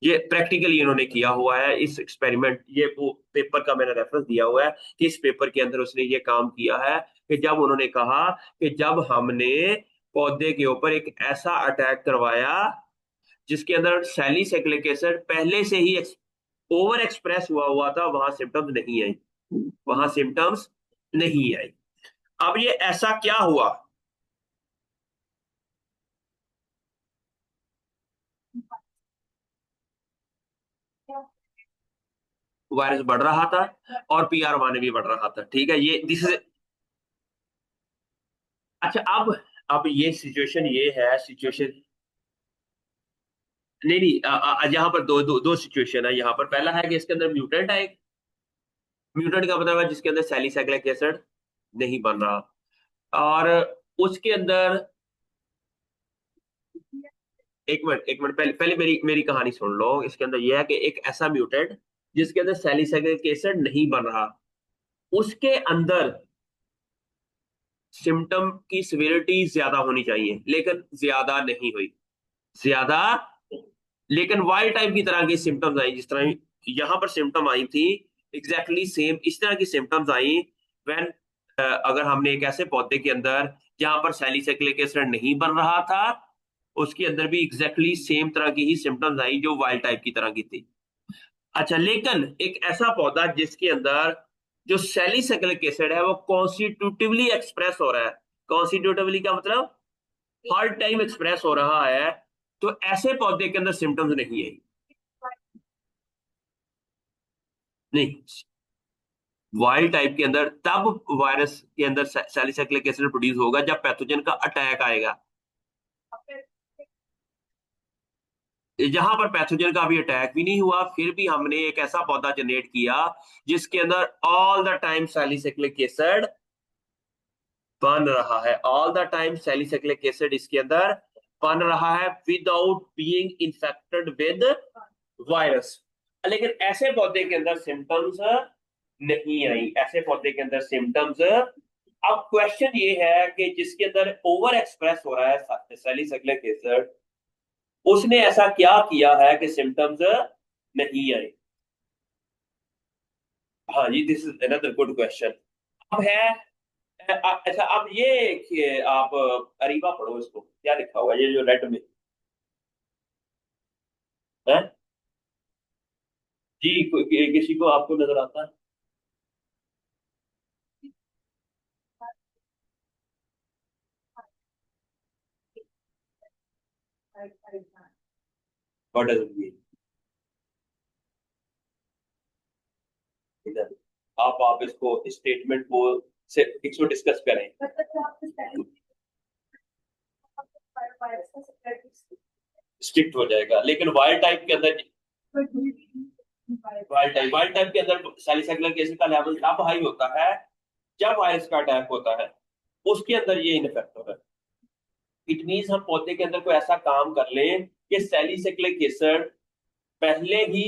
ये प्रैक्टिकली इन्होंने किया हुआ है इस एक्सपेरिमेंट, ये वो पेपर का मैंने रेफरेंस दिया हुआ है कि इस पेपर के अंदर उसने ये काम किया है कि जब उन्होंने कहा कि जब हमने पौधे के ऊपर एक ऐसा अटैक करवाया जिसके अंदर सैलिसाइक्लिक एसिड पहले से ही ओवर एक्सप्रेस हुआ था, वहां सिम्टम्स नहीं आई, वहां सिम्टम्स नहीं आई। अब ये ऐसा क्या हुआ? वायरस बढ़ रहा था और PR1 भी बढ़ रहा था, ठीक है, ये दिस इज। अच्छा, अब ये सिचुएशन ये है, सिचुएशन नहीं नहीं, यहाँ पर दो सिचुएशन है। यहाँ पर पहला है कि इसके अंदर म्यूटेंट है एक। म्यूटेंट का मतलब है जिसके अंदर सैलिसाइक्लिक एसिड नहीं बन रहा, और उसके अंदर, एक मिनट, पहले पहले मेरी मेरी कहानी सुन लो। इसके अंदर यह है कि एक ऐसा म्यूटेंट जिसके अंदर सैलिसाइक्लिक एसिड नहीं बन रहा, उसके अंदर सिम्टम की सिविरिटी ज्यादा होनी चाहिए, लेकिन ज्यादा नहीं हुई। ज्यादा, लेकिन वाइल्ड टाइप की तरह की सिम्टम्स आई, जिस तरह यहां पर सिम्टम आई थी, एग्जैक्टली सेम इस तरह की सिम्टम्स आई व्हेन, अगर हमने एक ऐसे पौधे के अंदर जहां पर सैलिसाइक्लिक एसिड नहीं बन रहा था, उसके अंदर भी एग्जैक्टली सेम तरह की ही सिम्टम्स आई जो वाइल्ड टाइप की तरह की थी। अच्छा, लेकिन एक ऐसा पौधा जिसके अंदर जो सैलिसाइक्लिक एसिड है वो कॉन्स्टिट्यूटिवली एक्सप्रेस हो रहा है। कॉन्स्टिट्यूटिवली का मतलब हर टाइम एक्सप्रेस हो रहा है, तो ऐसे पौधे के अंदर सिम्टम्स नहीं है। नहीं, वाइल्ड टाइप के अंदर तब वायरस के अंदर सैलिसाइक्लिक एसिड प्रोड्यूस होगा जब पैथोजन का अटैक आएगा। जहां पर पैथोजन का भी अटैक भी नहीं हुआ, फिर भी हमने एक ऐसा पौधा जनरेट किया जिसके अंदर all the time salicylic acid बन रहा है, all the time salicylic acid इसके अंदर बन रहा है without being infected with virus. लेकिन ऐसे पौधे के अंदर सिम्टम्स नहीं आई, ऐसे पौधे के अंदर सिम्टम्स। अब क्वेश्चन ये है कि जिसके अंदर ओवर एक्सप्रेस हो रहा है सैलिसाइक्लिक एसिड, उसने ऐसा क्या किया है कि सिम्टम्स नहीं आए? हाँ जी, this is another good question. अब है ऐसा, अब ये कि आप अरीबा पढ़ो, इसको क्या लिखा हुआ है, ये जो रेड में है जी, किसी को आपको नजर आता है? What does it mean? इधर आप इसको स्टेटमेंट को से इसको डिस्कस करें। स्ट्रिक्ट हो जाएगा, लेकिन वाइल्ड टाइप के अंदर, वाइल्ड टाइप के अंदर सैलिसाइक्लिक एसिड का लेवल तब हाई होता है जब वायरस का अटैक होता है, उसके अंदर ये इनफेक्ट है। इट मीन्स हम पौधे के अंदर कोई ऐसा काम कर लें कि सैलिसाइक्लिक एसिड पहले ही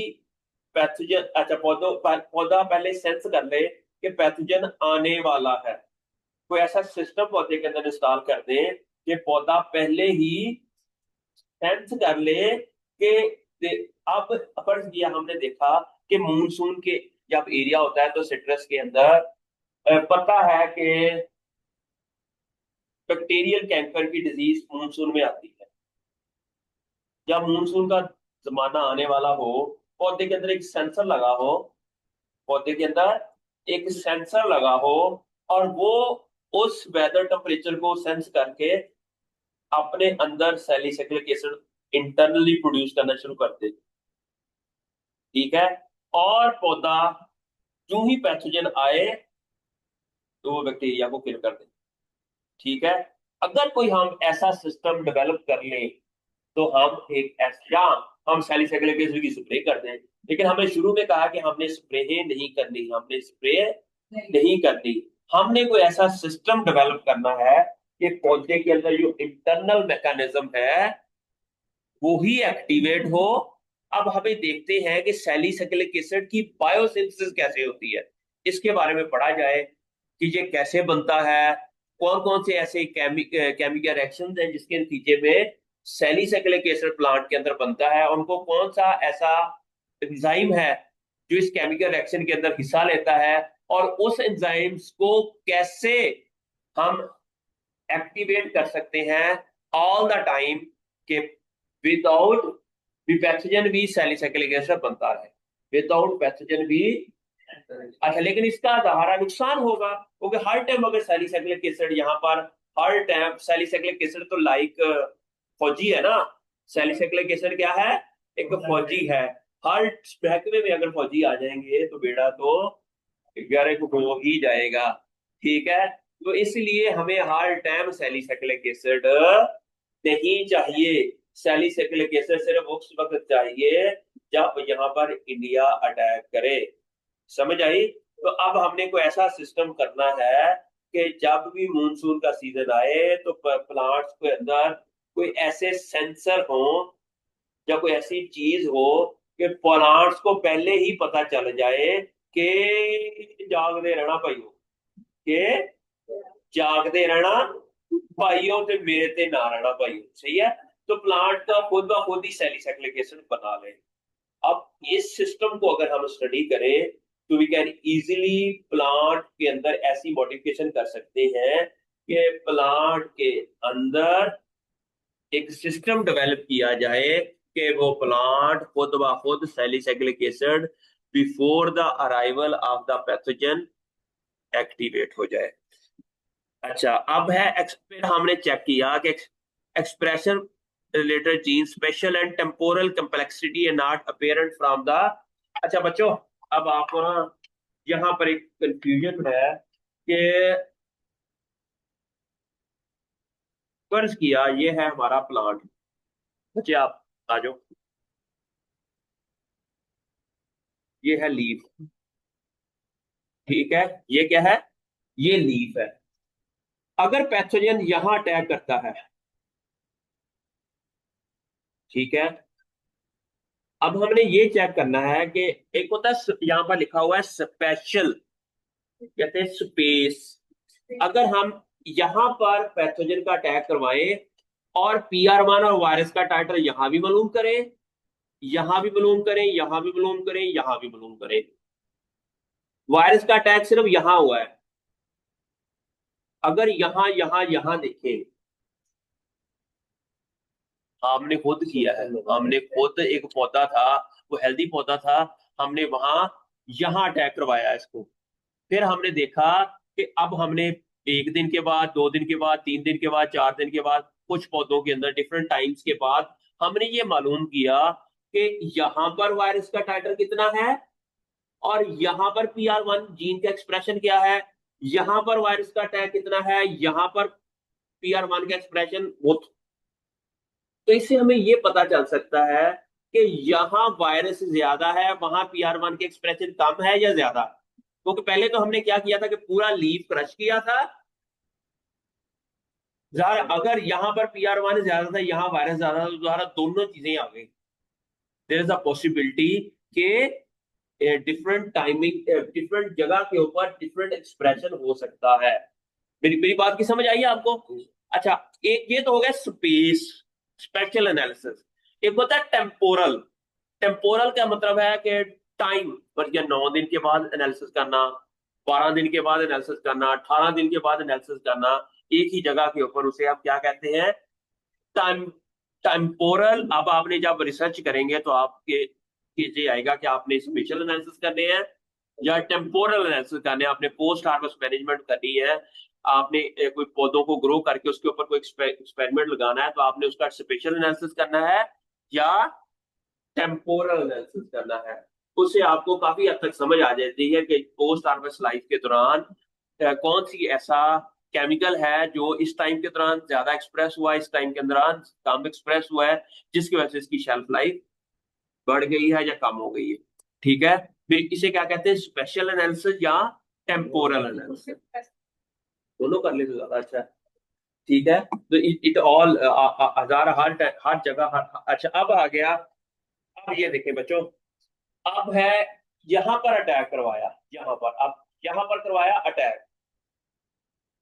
पैथोजन, अच्छा पौधा पहले सेंस कर ले कि पैथोजन आने वाला है। कोई ऐसा सिस्टम पौधे के अंदर इंस्टॉल कर दें कि पौधा पहले ही सेंस कर ले कि अब फर्ज किया हमने देखा कि मूनसून के जब एरिया होता है तो सिट्रस के अंदर पता है कि बैक्टीरियल कैंकर की डिजीज मानसून में आती है। जब मानसून का जमाना आने वाला हो, पौधे के अंदर एक सेंसर लगा हो, पौधे के अंदर एक सेंसर लगा हो, और वो उस वेदर टेम्परेचर को सेंस करके अपने अंदर सैलिसिलिक एसिड इंटरनली प्रोड्यूस करना शुरू कर दे। ठीक है, और पौधा जो ही पैथोजन आए तो वो बैक्टीरिया को किल कर दे। ठीक है, अगर कोई हम ऐसा सिस्टम डेवलप कर ले तो हम एक ऐसा, हम सैलिसिलिक एसिड की स्प्रे कर दें। लेकिन हमने शुरू में कहा कि हमने स्प्रे नहीं करनी, हमने स्प्रे नहीं करनी। हमने कोई ऐसा सिस्टम डेवलप करना है कि पौधे के अंदर जो इंटरनल मैकेनिज्म है वो ही एक्टिवेट हो। अब हमें देखते हैं कि सैलिसिलिक एसिड की बायोसिंथेसिस कैसे होती है, इसके बारे में पढ़ा जाए कि ये कैसे बनता है, कौन कौन से ऐसे केमिकल रिएक्शन हैं जिसके नतीजे में सैलिसिलिक एसिड प्लांट के अंदर बनता है, उनको कौन सा ऐसा एंजाइम है जो इस केमिकल रिएक्शन के अंदर हिस्सा लेता है, और उस एंजाइम्स को कैसे हम एक्टिवेट कर सकते हैं ऑल द टाइम के विदाउट पैथोजन भी सैलिसिलिक एसिड बनता है, विदाउट पैथोजन भी। अच्छा, लेकिन इसका हमारा नुकसान होगा क्योंकि हर टाइम अगर सैलिसिलिक एसिड यहाँ पर, हर टाइम सैलिसिलिक एसिड तो लाइक फौजी है ना। सैलिसिलिक एसिड क्या है? एक फौजी है। हर महकमे में अगर फौजी आ जाएंगे तो बेड़ा तो गर्क हो ही जाएगा। ठीक है, तो इसलिए हमें हर टाइम सैलिसिलिक एसिड नहीं चाहिए। सैलिसिलिक एसिड सिर्फ उस वक्त चाहिए जब यहाँ पर इंडिया अटैक करे। समझ आई? तो अब हमने कोई ऐसा सिस्टम करना है कि जब भी मानसून का सीजन आए तो प्लांट्स के अंदर कोई ऐसे सेंसर हो या कोई ऐसी चीज हो कि प्लांट्स को पहले ही पता चल जाए कि जागते रहना भाइयों, कि जागते रहना भाइयों, ते मेरे ते ना रहना भाइयों। सही है, तो प्लांट का खुद ब खुद ही सैलिसिलिक एसिड बना ले। अब इस सिस्टम को अगर हम स्टडी करें तो वी कैन इजीली प्लांट के अंदर ऐसी मॉडिफिकेशन कर सकते हैं कि प्लांट के अंदर एक सिस्टम डेवलप किया जाए कि वो प्लांट खुद ब खुद salicylic acid before the arrival of the pathogen activate हो जाए। अच्छा, अब है फिर हमने चेक किया कि expression related gene special and temporal complexity and not apparent from the. अच्छा बच्चों, अब आपको ना यहाँ पर एक कंफ्यूजन है कि फर्ज किया ये है हमारा प्लांट। बच्चे आप आ जाओ, ये है लीफ। ठीक है, ये क्या है? ये लीफ है। अगर पैथोजन यहां अटैक करता है, ठीक है, अब हमने ये चेक करना है कि एक होता है यहां पर लिखा हुआ है स्पेशल, कहते हैं स्पेस। अगर हम यहां पर पैथोजन का अटैक करवाएं और PR1 और वायरस का टाइटर यहां भी मालूम करें, यहां भी मालूम करें, यहां भी मालूम करें, यहां भी मालूम करें, वायरस का अटैक सिर्फ यहां हुआ है। अगर यहां यहां यहां देखें हमने खुद किया है, हमने खुद, एक पौधा था वो हेल्दी पौधा था, हमने वहां यहाँ अटैक करवाया इसको। फिर हमने देखा कि अब हमने 1 दिन के बाद, 2 दिन के बाद, 3 दिन के बाद, 4 दिन के बाद, कुछ पौधों के अंदर डिफरेंट टाइम्स के बाद हमने ये मालूम किया कि यहाँ पर वायरस का टाइटर कितना है और यहाँ पर PR1 जीन का एक्सप्रेशन क्या है, यहाँ पर वायरस का अटैक कितना है, यहाँ पर PR1 का एक्सप्रेशन वो। तो इससे हमें ये पता चल सकता है कि यहाँ वायरस ज्यादा है, वहां PR1 के एक्सप्रेशन कम है या ज्यादा। क्योंकि पहले तो हमने क्या किया था कि पूरा लीफ क्रश किया था, ज़ाहिर अगर यहाँ पर PR1 ज्यादा था, यहाँ वायरस ज्यादा था, तो ज़ाहिर दोनों चीजें आ गई। देयर इज अ पॉसिबिलिटी के डिफरेंट टाइमिंग, डिफरेंट जगह के ऊपर डिफरेंट एक्सप्रेशन हो सकता है। मेरी मेरी बात की समझ आई है आपको? अच्छा, एक ये तो हो गया स्पेस, स्पेशल एनालिसिस। एक होता है टेम्पोरल। टेम्पोरल का मतलब है कि टाइम पर, या 9 दिन के बाद एनालिसिस करना, 12 दिन के बाद एनालिसिस करना, 18 दिन के बाद एनालिसिस करना, एक ही जगह के ऊपर, उसे आप क्या कहते हैं? Time, temporal. अब आपने जब रिसर्च करेंगे तो आपके ये आएगा कि आपने स्पेशल एनालिसिस करने हैं या टेम्पोरल एनालिसिस करने हैं, आपने पोस्ट हार्वेस्ट मैनेजमेंट करनी है, आपने कोई पौधों को ग्रो करके उसके ऊपर कोई एक्सपेरिमेंट लगाना है, तो आपने उसका स्पेशल एनालिसिस करना है या टेम्पोरल एनालिसिस करना है। उससे आपको काफी हद तक समझ आ जाती है कि पोस्ट हार्वेस्ट लाइफ के दौरान कौन सी ऐसा केमिकल है जो इस टाइम के दौरान ज्यादा एक्सप्रेस हुआ है, इस टाइम के दौरान कम एक्सप्रेस हुआ है, जिसकी वजह से इसकी शेल्फ लाइफ बढ़ गई है या कम हो गई है। ठीक है, फिर इसे क्या कहते हैं? स्पेशल एनालिसिस या टेम्पोरल एनालिसिस। दोनों कर ले तो ज्यादा अच्छा है। ठीक है, तो इट ऑल हजार, हर जगह, अच्छा अब आ गया। अब ये देखें बच्चों, अब है यहां पर अटैक करवाया, यहां पर, अब यहां पर करवाया अटैक।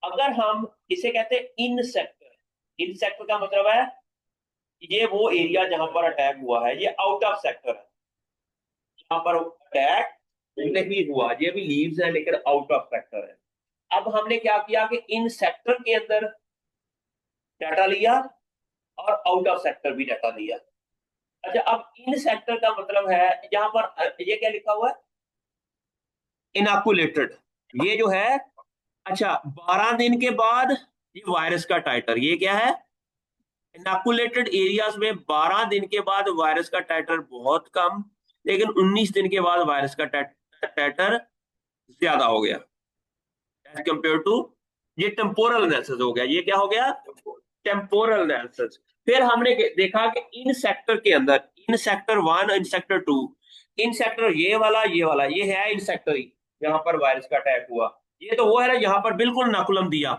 अगर हम इसे कहते हैं इन सेक्टर, इन सेक्टर का मतलब है ये वो एरिया जहां पर अटैक हुआ है, ये आउट ऑफ सेक्टर है। जहां पर अटैक नहीं हुआ, ये भी लीव्स है लेकिन आउट ऑफ सेक्टर है। अब हमने क्या किया कि इन सेक्टर के अंदर डाटा लिया और आउट ऑफ सेक्टर भी डाटा लिया। अच्छा, अब इन सेक्टर का मतलब है, यहाँ पर ये क्या लिखा हुआ है? इनॉकुलेटेड, ये जो है। अच्छा, 12 दिन के बाद ये वायरस का टाइटर, ये क्या है? इनॉकुलेटेड एरियाज में 12 दिन के बाद वायरस का टाइटर बहुत कम, लेकिन 19 दिन के बाद वायरस का टाइटर ज्यादा हो गया एज कंपेयर टू। ये टेम्पोरल एनालिसिस हो गया। ये क्या हो गया? Temporal analysis. फिर हमने देखा कि इन सेक्टर के अंदर, in sector 1, in sector 2, in sector ये है इन सेक्टर यहाँ पर वायरस का अटैक हुआ। ये तो वो है ना, यहाँ पर बिल्कुल नकुलम दिया,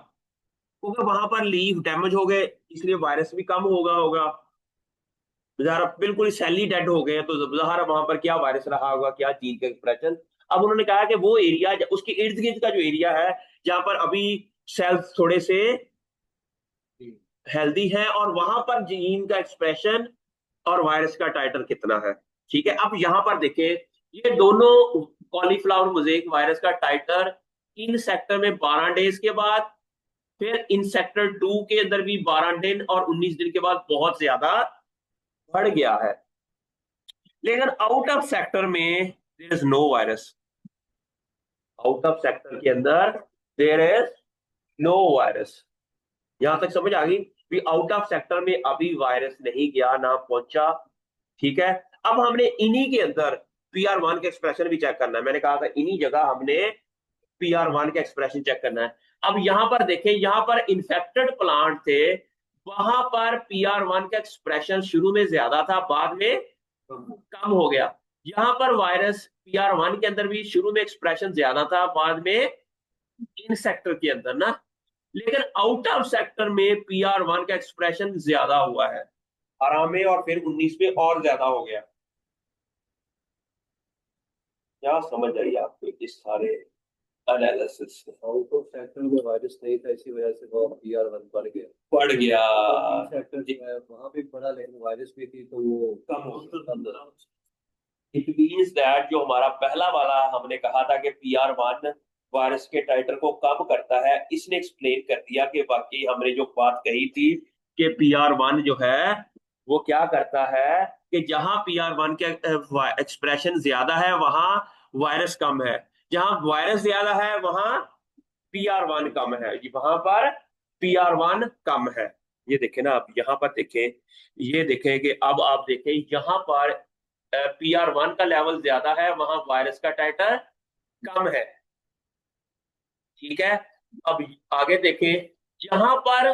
क्योंकि वहां पर लीफ डैमेज हो गए, इसलिए वायरस भी कम होगा होगा। ज़ाहिर बिल्कुल सेल ही डेड हो गए, तो ज़ाहिर वहां पर क्या वायरस रहा होगा, क्या जीन का एक्सप्रेशन। अब उन्होंने कहा कि वो एरिया, उसके इर्द गिर्द का जो एरिया है जहां पर अभी सेल्स थोड़े से हेल्दी है, और वहां पर जीन का एक्सप्रेशन और वायरस का टाइटर कितना है। ठीक है, अब यहां पर देखें, ये दोनों कॉलीफ्लावर मोज़ेक वायरस का टाइटर इन सेक्टर में 12 डेज के बाद, फिर इन सेक्टर 2 के अंदर भी 12 दिन और 19 दिन के बाद बहुत ज्यादा बढ़ गया है। लेकिन आउट ऑफ सेक्टर में there is no virus. Out of sector के अंदर देयर इज नो वायरस। यहां तक समझ आ गई भी? आउट ऑफ सेक्टर में अभी वायरस नहीं गया, ना पहुंचा। ठीक है, अब हमने इन्हीं के अंदर PR1 का एक्सप्रेशन भी चेक करना है। मैंने कहा था इन्हीं जगह हमने PR1 का एक्सप्रेशन चेक करना है। अब यहां पर देखें, यहां पर इन्फेक्टेड प्लांट थे, वहां पर PR1 का एक्सप्रेशन शुरू में ज्यादा था, बाद में कम हो गया। यहां पर वायरस PR1 के अंदर भी शुरू में एक्सप्रेशन ज्यादा था, बाद में इन सेक्टर के अंदर ना, लेकिन आउट ऑफ सेक्टर में PR1 का एक्सप्रेशन ज्यादा हुआ है 18 में, और फिर 19 में और ज्यादा हो गया। क्या समझ आई आपको इस सारे एनालिसिस? आउट ऑफ सेक्टर में वायरस नहीं था, इसी वजह से वो PR1 बढ़ गया। बढ़ गया। सेक्टर जो है वहां भी बढ़ा, लेकिन वायरस भी थी तो वो कम हो। इट मीन्स दैट जो हमारा पहला वाला हमने कहा था कि PR1 वायरस के टाइटर को कम करता है, इसने एक्सप्लेन कर दिया कि वाकई हमने जो बात कही थी कि PR1 जो है वो क्या करता है कि जहां PR1 के एक्सप्रेशन ज्यादा है वहां वायरस कम है, जहां वायरस ज्यादा है वहां PR1 कम है, वहां पर PR1 कम है। ये देखें ना, आप यहां पर देखें, ये देखें कि अब आप देखें यहां पर PR1 का लेवल ज्यादा है, वहां वायरस का टाइटर कम है। ठीक है, अब आगे देखें, जहां पर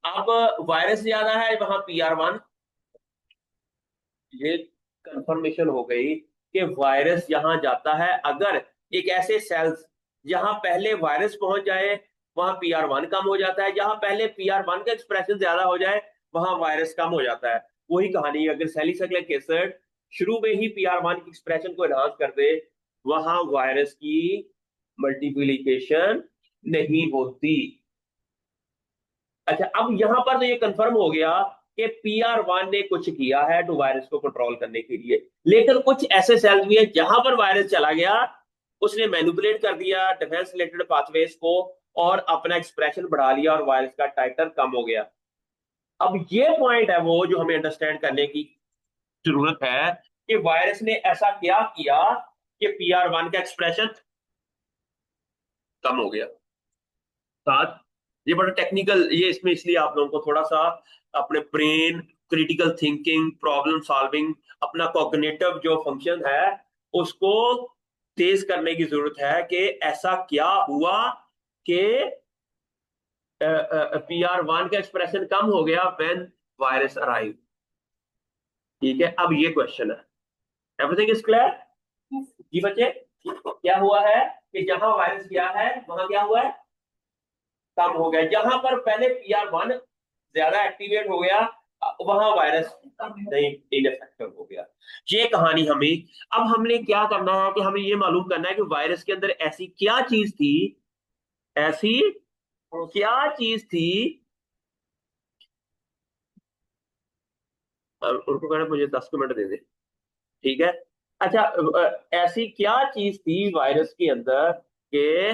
अब वायरस ज्यादा है वहां PR1, ये कंफर्मेशन हो गई कि वायरस यहां जाता है अगर एक ऐसे सेल्स जहां पहले वायरस पहुंच जाए वहां PR1 कम हो जाता है, जहां पहले PR1 का एक्सप्रेशन ज्यादा हो जाए वहां वायरस कम हो जाता है। वही कहानी अगर सैलिसिलिक एसिड शुरू में ही PR1 की एक्सप्रेशन को एनहांस कर दे वहां वायरस की मल्टीप्लिकेशन नहीं होती। अच्छा, अब यहां पर तो ये कंफर्म हो गया कि PR1 ने कुछ किया है टू वायरस को कंट्रोल करने के लिए, लेकिन कुछ ऐसे सेल्स भी है जहां पर वायरस चला गया, उसने मैनिपुलेट कर दिया डिफेंस रिलेटेड पाथवेज को और अपना एक्सप्रेशन बढ़ा लिया और वायरस का टाइटर कम हो गया। अब ये पॉइंट है वो जो हमें अंडरस्टैंड करने की जरूरत है कि वायरस ने ऐसा क्या किया कि PR1 का एक्सप्रेशन कम हो गया। साथ ये बड़ा टेक्निकल, ये इसमें इसलिए आप लोगों को थोड़ा सा अपने brain, critical thinking, problem solving, अपना कॉग्निटिव जो फंक्शन है उसको तेज करने की जरूरत है कि ऐसा क्या हुआ कि PR1 का एक्सप्रेशन कम हो गया व्हेन वायरस अराइव। ठीक है, अब ये क्वेश्चन है, एवरीथिंग इज क्लियर जी बच्चे? क्या हुआ है कि जहां वायरस गया है वहां क्या हुआ है, कम हो गया। जहां पर पहले PR1 ज्यादा एक्टिवेट हो गया वहां वायरस नहीं, इनफेक्टिव हो गया। ये कहानी हमें, अब हमने क्या करना है कि हमें ये मालूम करना है कि वायरस के अंदर ऐसी क्या चीज थी, ऐसी क्या चीज थी, उनको कहना मुझे 10 मिनट दे दे। ठीक है, अच्छा, ऐसी क्या चीज थी वायरस के अंदर के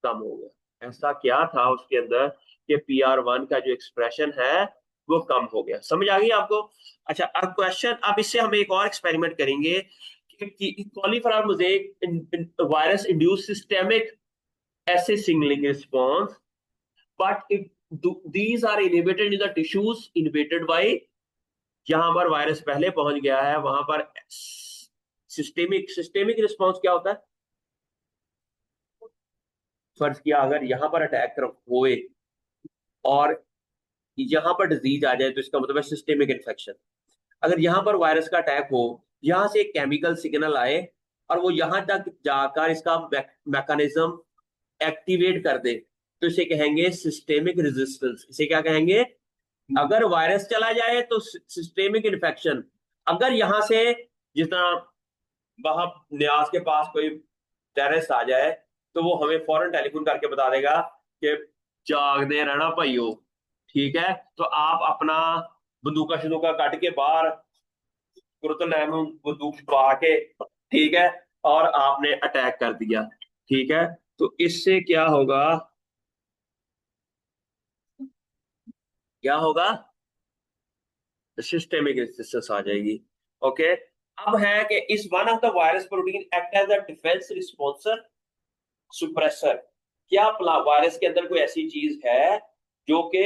कम हो गया, ऐसा क्या था उसके अंदर कि PR1 का जो एक्सप्रेशन है वो कम हो गया। समझ आ गई आपको? अच्छा, अब क्वेश्चन, अब इससे हम एक और एक्सपेरिमेंट करेंगे कि cauliflower mosaic virus induce systemic acid signalling response, but if these are inhibited in the tissues inhibited by, जहां पर वायरस पहले पहुंच गया है वहां पर सिस्टेमिक, सिस्टेमिक रिस्पॉन्स क्या होता है? फर्ज किया अगर यहां पर अटैक हुए और यहां पर डिजीज आ जाए तो इसका मतलब है सिस्टेमिक इन्फेक्शन। अगर यहां पर वायरस का अटैक हो, यहां से एक केमिकल सिग्नल आए और वो यहां तक जाकर इसका मैकेनिज्म एक्टिवेट कर दे तो इसे कहेंगे सिस्टेमिक रेजिस्टेंस। इसे क्या कहेंगे? अगर वायरस चला जाए तो सिस्टेमिक इन्फेक्शन। अगर यहां से जितना वहां न्याज के पास कोई टेररिस्ट आ जाए तो वो हमें फौरन टेलीफोन करके बता देगा कि जागदे रहना भाइयों। ठीक है, तो आप अपना बंदूका शंदूका कट के बाहर कुरतलैन बंदूक पा के, ठीक है, और आपने अटैक कर दिया। ठीक है, तो इससे क्या होगा, क्या होगा? सिस्टेमिक रेजिस्टेंस आ जाएगी। ओके, अब है कि इस one of the virus protein act as a defence response suppressor. क्या वायरस के अंदर कोई ऐसी चीज है जो कि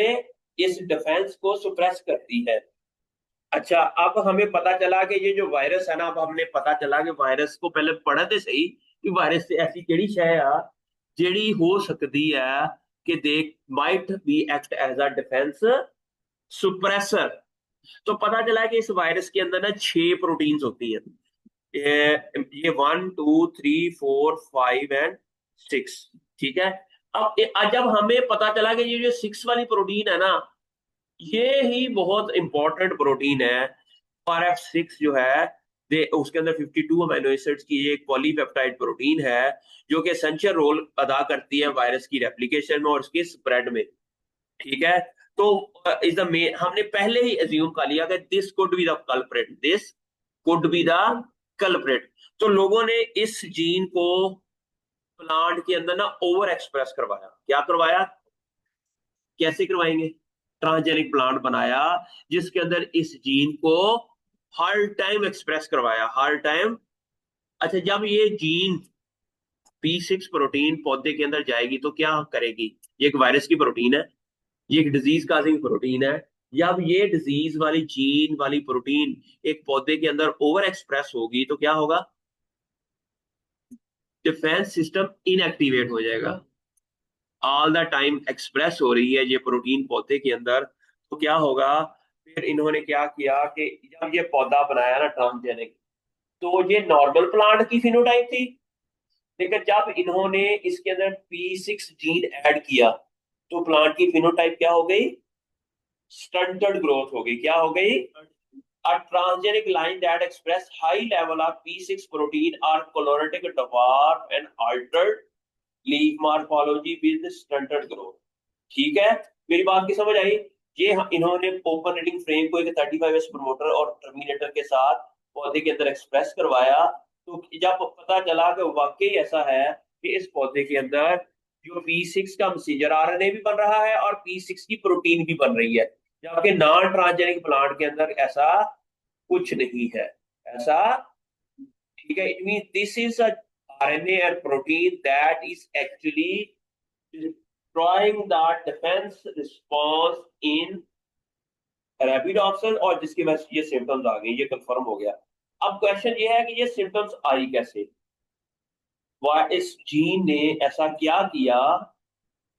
इस डिफेंस को सुप्रेस करती है? अच्छा, अब हमें पता चला कि ये जो वायरस है ना, अब हमने पता चला कि वायरस को पहले पढ़ा तो सही कि वायरस से ऐसी केड़ी शय आ जेड़ी हो सकती है कि they might be act as a defence suppressor. तो पता चला कि इस वायरस के अंदर ना 6 प्रोटीन्स होती हैं, ये 1 2 3 4 5 एंड 6। ठीक है, अब जब हमें पता चला कि ये जो 6 वाली प्रोटीन है ना, ये ही बहुत इंपॉर्टेंट प्रोटीन है। RF6 जो है, दे उसके अंदर 52 अमीनो एसिड्स की एक पॉलीपेप्टाइड प्रोटीन है जो कि एसेंशियल रोल अदा करती है वायरस की रेप्लिकेशन में और उसके स्प्रेड में। ठीक है, तो इज द मेन, हमने पहले ही एज्यूम कर लिया कि this could be the culprit, this could be the culprit. तो लोगों ने इस जीन को प्लांट के अंदर ना ओवर एक्सप्रेस करवाया। क्या करवाया? कैसे करवाएंगे? ट्रांसजेनिक प्लांट बनाया जिसके अंदर इस जीन को हर टाइम एक्सप्रेस करवाया, हर टाइम। अच्छा, जब ये जीन P6 प्रोटीन पौधे के अंदर जाएगी तो क्या करेगी? ये एक वायरस की प्रोटीन है, ये एक डिजीज काजिंग प्रोटीन है। जब ये डिजीज वाली जीन वाली प्रोटीन एक पौधे के अंदर ओवर एक्सप्रेस होगी तो क्या होगा? डिफेंस सिस्टम इनएक्टिवेट हो जाएगा। ऑल द टाइम एक्सप्रेस हो रही है ये प्रोटीन पौधे के अंदर, तो क्या होगा? फिर इन्होंने क्या किया कि जब ये पौधा बनाया ना ट्रांसजेनिक, तो ये नॉर्मल प्लांट की फिनोटाइप थी, लेकिन जब इन्होंने इसके अंदर P6 जीन ऐड किया तो प्लांट की फिनोटाइप क्या हो गई? स्टंटेड ग्रोथ हो गई। क्या हो गई? A transgenic line that express high level of P6 protein or coloretic dwarf and altered leaf morphology with stunted growth। ठीक है, मेरी बात की समझ आई? ये इन्होंने ओपन रीडिंग फ्रेम को एक 35S प्रमोटर और टर्मिनेटर के साथ पौधे के अंदर एक्सप्रेस करवाया, तो जब पता चला कि वाकई ऐसा है कि इस पौधे के अंदर जो P6 का मैसेंजर आरएनए भी बन रहा है और P6 की प्रोटीन भी बन रही है, जबकि नॉन ट्रांसजेनिक प्लांट के अंदर ऐसा कुछ नहीं है। ऐसा, ठीक है, it mean this is a RNA और protein that is actually destroying the defense response in Arabidopsis, और जिसकी वजह से ये सिम्टम्स आ गए, ये कंफर्म हो गया। अब क्वेश्चन ये है कि ये सिम्टम्स आई कैसे? इस जीन ने ऐसा क्या किया,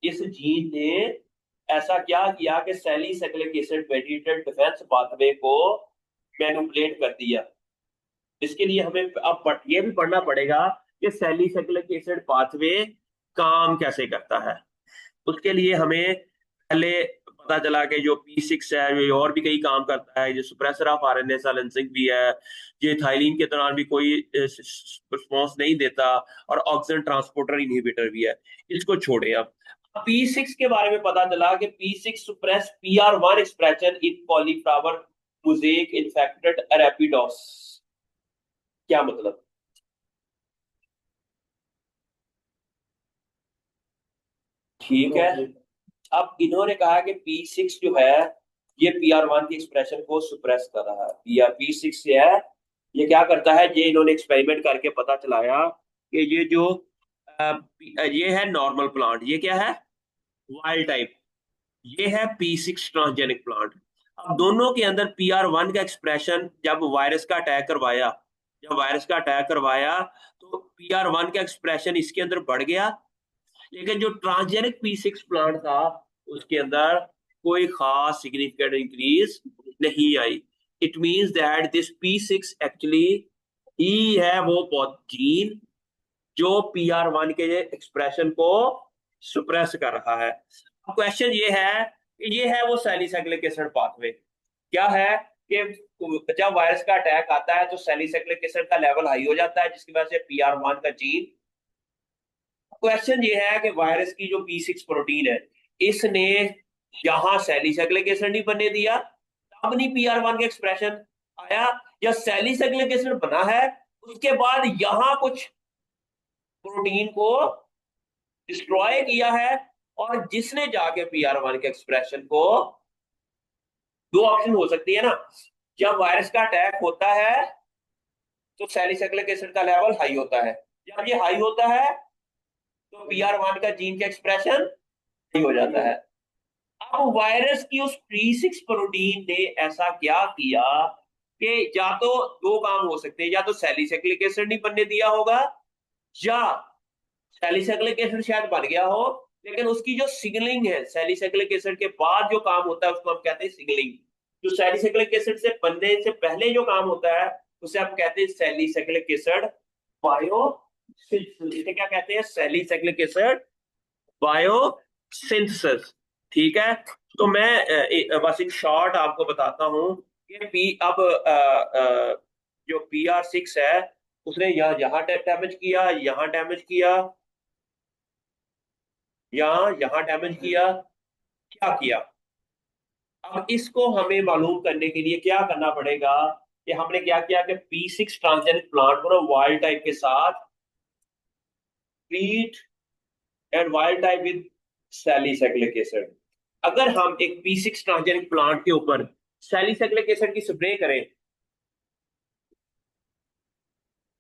इस जीन ने ऐसा क्या किया कि salicylic acid mediated defence pathway को मैनिपुलेट कर दिया? इसके लिए हमें अब ये भी पढ़ना पड़ेगा कि सैलिसिलिक एसिड पाथवे काम कैसे करता है। उसके लिए हमें पहले पता चला कि जो P6 है ये और भी कई काम करता है, ये सुप्रेसर ऑफ आरएनए साइलेंसिंग भी है, ये थाइलिन के दौरान भी कोई रिस्पॉन्स नहीं देता, और ऑक्सीजन ट्रांसपोर्टर इनहिबिटर भी है। इसको छोड़े। अब P6 के बारे में पता चला कि P6 suppress PR1 expression in cauliflower mosaic infected Arabidopsis. क्या मतलब? ठीक है, अब इन्होंने कहा कि P6 जो है ये PR1 की एक्सप्रेशन को सुप्रेस कर रहा है। या P6 है, ये क्या करता है? ये इन्होंने एक्सपेरिमेंट करके पता चलाया कि ये जो ये है नॉर्मल प्लांट, ये क्या है? Wild type. ये है P6 ट्रांसजेनिक प्लांट। अब दोनों के अंदर PR1 का एक्सप्रेशन जब वायरस का अटैक करवाया, जब वायरस का अटैक करवाया तो PR1 का एक्सप्रेशन इसके अंदर बढ़ गया, लेकिन जो ट्रांसजेनिक P6 प्लांट था उसके अंदर कोई खास सिग्निफिकेंट इंक्रीज नहीं आई। It means that this P6 actually ही है वो जीन जो PR1 के एक्सप्रेशन को सुप्रेस कर रहा है। अब क्वेश्चन ये है कि ये है वो सैलिसाइक्लिक एसिड पाथवे। क्या है कि जब वायरस का अटैक आता है तो सैलिसाइक्लिक एसिड का लेवल हाई हो जाता है, जिसकी वजह से PR1 का जीन। क्वेश्चन ये है कि वायरस की जो P6 प्रोटीन है, इसने यहां सैलिसाइक्लिक एसिड नहीं बनने दिया, तब नहीं PR1 का एक्सप्रेशन आया, या सैलिसाइक्लिक एसिड बना है उसके बाद यहां कुछ प्रोटीन को डिस्ट्रॉय किया है, और जिसने जाके PR1 के एक्सप्रेशन को, दो ऑप्शन हो सकती है ना, जब वायरस का अटैक होता है तो सैलिसाइक्लिक एसिड का लेवल हाई होता है, जब ये हाई होता है तो PR1 का जीन का एक्सप्रेशन हाई हो जाता है। अब वायरस की उस P6 प्रोटीन ने ऐसा क्या किया कि या तो दो काम हो सकते हैं, या तो सैलिसाइक्लिक एसिड नहीं बनने दिया होगा, या सैलिसाइक्लिक एसिड शायद बन गया हो, लेकिन उसकी जो सिग्नलिंग है सैलिसाइक्लिक एसिड के बाद जो काम होता है उसको हम कहते हैं सिग्नलिंग। जो सैलिसाइक्लिक एसिड से बनने से पहले जो काम होता है उसे हम कहते हैं सैलिसाइक्लिक एसिड बायोसिंथेसिस। इसे क्या कहते हैं? Salicylic acid biosynthesis. ठीक है, तो मैं बस इन शॉर्ट आपको बताता हूं कि अब जो PR6 है उसने यहाँ डैमेज किया, यहाँ डैमेज किया, यहाँ डैमेज किया, क्या किया? अब इसको हमें मालूम करने के लिए क्या करना पड़ेगा कि हमने क्या किया कि P6 ट्रांसजेनिक प्लांट को ना वाइल्ड टाइप के साथ treat, and wild type with salicylic acid. अगर हम एक P6 ट्रांसजेनिक प्लांट के ऊपर सैलिसिलिक एसिड की स्प्रे करें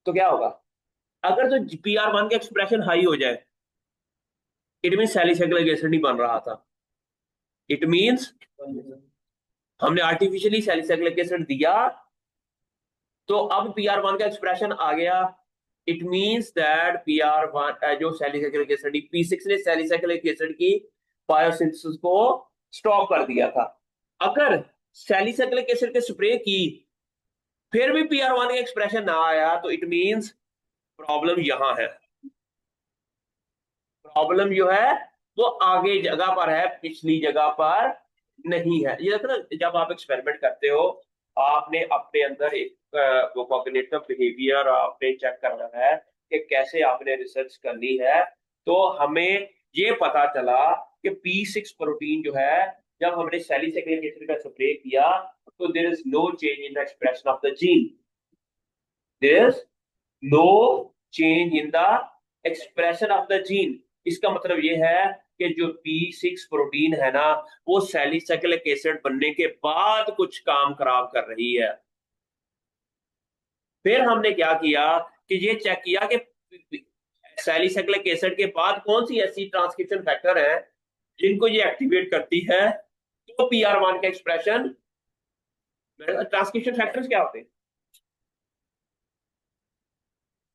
तो क्या होगा? अगर तो PR1 का एक्सप्रेशन हाई हो जाए, इट मीन सैलिसिलिक एसिड नहीं बन रहा था, इट मीन्स हमने आर्टिफिशियली सैलिसिलिक एसिड दिया, तो अब PR1 का एक्सप्रेशन आ गया, इट मींस दैट PR1 जो सैलिसिलिक एसिड P6 ने सैलिसिलिक एसिड की बायोसिंथेसिस को स्टॉप कर दिया था। अगर सैलिसिलिक एसिड के स्प्रे की फिर भी PR1 का एक्सप्रेशन ना आया तो इट मींस प्रॉब्लम यहां है, प्रॉब्लम जो है वो आगे जगह पर है, पिछली जगह पर नहीं है। ये देखो ना, जब आप एक्सपेरिमेंट करते हो, आपने अपने अंदर एक वो कॉग्निटिव बिहेवियर आपने चेक करना है कि कैसे आपने रिसर्च करनी है। तो हमें ये पता चला कि P6 प्रोटीन जो है, जब हमने सैलिसिलिक एसिड का स्प्रे किया तो there is no change in the expression of the gene, there is no change in the expression of the gene. इसका मतलब ये है कि जो P6 प्रोटीन है ना, वो सैलिसिलिक एसिड बनने के बाद कुछ काम खराब कर रही है। फिर हमने क्या किया कि ये चेक किया कि सैलिसिलिक एसिड के बाद कौन सी ऐसी ट्रांसक्रिप्शन फैक्टर है जिनको ये एक्टिवेट करती है, तो PR1 का एक्सप्रेशन। ट्रांसक्रिप्शन फैक्टर्स क्या होते हैं?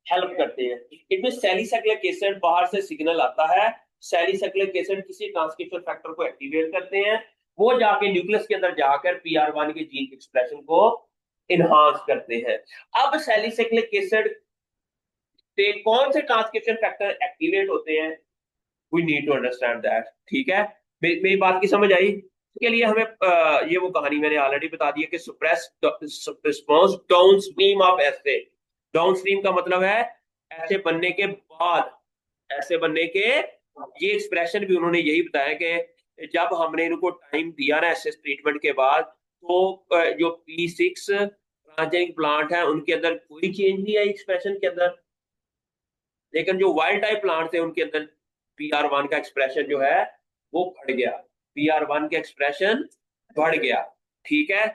हेल्प करते हैं। इनमें सैलिसिलिक एसिड बाहर से सिग्नल आता है, सैलिसिलिक एसिड किसी ट्रांसक्रिप्शन फैक्टर को एक्टिवेट करते हैं, वो जाके न्यूक्लियस के अंदर जाकर PR1 के जीन एक्सप्रेशन को इनहांस करते हैं। अब सैलिसिलिक एसिड से कौन से ट्रांसक्रिप्शन फैक्टर एक्टिवेट होते हैं, we need to understand that. ठीक है, मेरी बात की समझ आई? इसके लिए हमें ये वो कहानी मैंने ऑलरेडी बता दी है कि suppress response downstream of essay. Downstream का मतलब है ऐसे बनने के बाद, ऐसे बनने के, ये एक्सप्रेशन भी उन्होंने यही बताया कि जब हमने इनको टाइम दिया ना ऐसे ट्रीटमेंट के बाद, तो जो P6 ट्रांसजेनिक प्लांट है उनके अंदर कोई चेंज नहीं आई एक्सप्रेशन के अंदर, लेकिन जो वाइल्ड टाइप प्लांट थे उनके अंदर PR1 का एक्सप्रेशन जो है वो बढ़ गया, PR1 का एक्सप्रेशन बढ़ गया। ठीक है,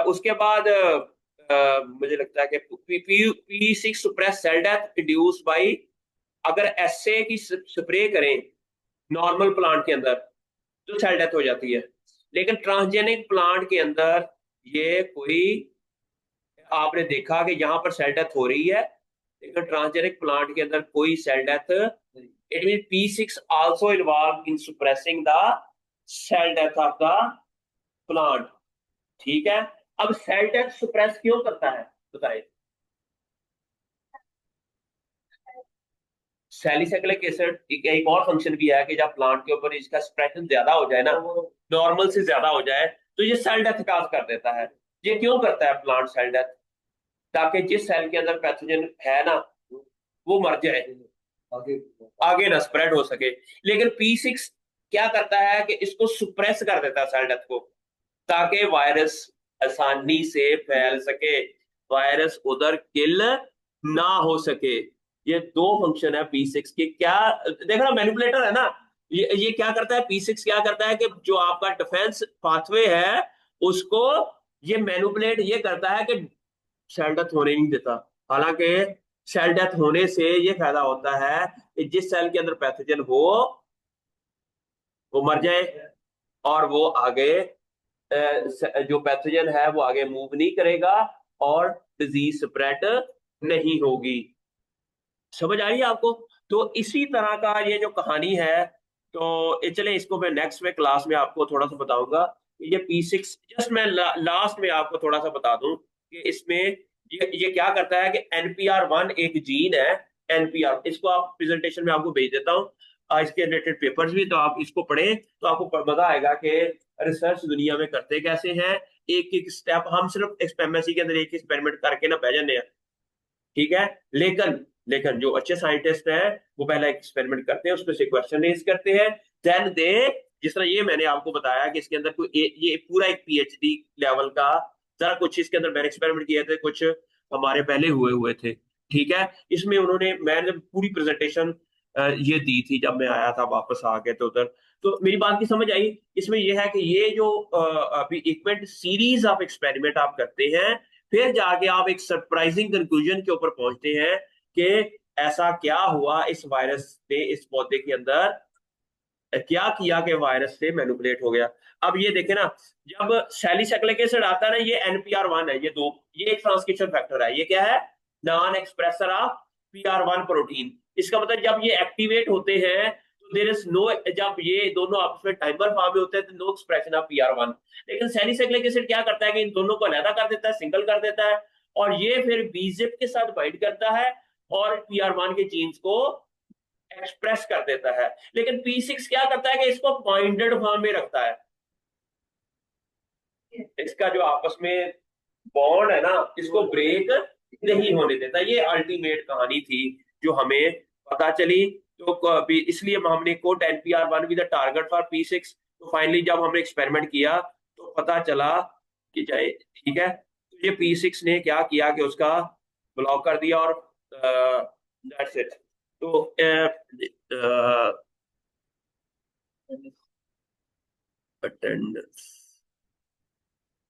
उसके बाद मुझे लगता है कि P6 suppress cell death induce by, अगर एसए की स्प्रे करें नॉर्मल प्लांट के अंदर तो सेल डेथ हो जाती है, लेकिन ट्रांसजेनिक प्लांट के अंदर ये कोई, आपने देखा कि यहाँ पर सेल डेथ हो रही है, लेकिन ट्रांसजेनिक प्लांट के अंदर कोई cell death, it mean P6 also involve in suppressing the cell death of the plant. ठीक है, अब सेल डेथ सुप्रेस क्यों करता है बताइए? सैलिसिलिक एसिड एक और फंक्शन भी है कि जब प्लांट के ऊपर इसका एक्सप्रेशन ज्यादा हो जाए ना, नॉर्मल से ज्यादा हो जाए, तो ये सेल डेथ काज कर देता है। ये क्यों करता है प्लांट सेल डेथ? ताकि जिस सेल के अंदर पैथोजन है ना वो मर जाए, आगे आगे ना स्प्रेड हो सके। लेकिन P6 क्या करता है कि इसको सुप्रेस कर देता है सेल डेथ को, ताकि वायरस आसानी से फैल सके, वायरस उधर किल ना हो सके। ये दो फंक्शन है P6 के। क्या देखना, मैनिपुलेटर है ना, ये क्या करता है P6, क्या करता है कि जो आपका डिफेंस पाथवे है उसको ये मैनिपुलेट ये करता है कि सेल डेथ होने नहीं देता। हालांकि सेल डेथ होने से ये फायदा होता है कि जिस सेल के अंदर पैथोजन हो वो मर जाए, और वो आगे जो पैथोजन है वो आगे मूव नहीं करेगा और डिजीज स्प्रेड नहीं होगी। समझ आ रही है आपको? तो इसी तरह का ये जो कहानी है, तो चले इसको मैं नेक्स्ट में क्लास में आपको थोड़ा सा बताऊंगा। ये P6 जस्ट मैं लास्ट में आपको थोड़ा सा बता दूं कि इसमें ये क्या करता है कि NPR1 एक जीन है। NPR इसको आप प्रेजेंटेशन में आपको भेज देता हूँ, इसके रिलेटेड पेपर्स भी, तो आप इसको पढ़ें तो आपको मजा आएगा कि रिसर्च दुनिया में करते कैसे हैं। एक एक स्टेप हम सिर्फ MSc के अंदर एक एक्सपेरिमेंट करके ना बह जाने हैं, ठीक है, लेकिन लेकिन जो अच्छे साइंटिस्ट हैं वो पहला एक्सपेरिमेंट करते हैं, उसमें से क्वेश्चन रेज करते हैं, देन दे, जिस तरह ये मैंने आपको बताया कि इसके अंदर कोई ये पूरा एक PhD लेवल का, जरा कुछ इसके अंदर मैंने एक्सपेरिमेंट किए थे, कुछ हमारे पहले हुए हुए थे। ठीक है, इसमें उन्होंने, मैंने पूरी प्रेजेंटेशन ये दी थी जब मैं आया था वापस आ गए तो उधर। तो मेरी बात की समझ आई। इसमें ये है कि ये जो अभी इक्विपमेंट सीरीज ऑफ एक्सपेरिमेंट आप करते हैं, फिर जाके आप एक सरप्राइजिंग कंक्लूजन के ऊपर पहुंचते हैं कि ऐसा क्या हुआ इस वायरस ने इस पौधे के अंदर क्या किया कि वायरस से मैनिपुलेट हो गया। अब ये देखे ना, जब सैलिसाइक्लिक एसिड आता है ना, ये NPR1 है, ये एक ट्रांसक्रिप्शन फैक्टर है। ये क्या है? Non expresser of PR1 protein. इसका मतलब जब ये एक्टिवेट होते हैं तो देयर इज नो, जब ये दोनों आपस में टाइमर फॉर्म में होते हैं तो नो एक्सप्रेशन ऑफ PR1। लेकिन सैलिसाइक्लिक एसिड क्या करता है कि इन दोनों को अलग कर देता है, सिंगल कर देता है, और ये फिर बीजेप के साथ बाइंड करता है और PR1 के जीन्स को एक्सप्रेस कर देता है। लेकिन P6 क्या करता है कि इसको पॉइंटेड फॉर्म में रखता है। इसका जो आपस में बॉन्ड है ना, इसको ब्रेक नहीं होने देता। ये अल्टीमेट कहानी थी जो हमें पता चली। तो इसलिए हमने coat NPR1 with the target for P6। तो फाइनली जब हमने एक्सपेरिमेंट किया तो पता चला कि जाए ठीक है, तो ये P6 ने क्या किया कि उसका ब्लॉक कर दिया, और दैट्स इट। तो अटेंडेंस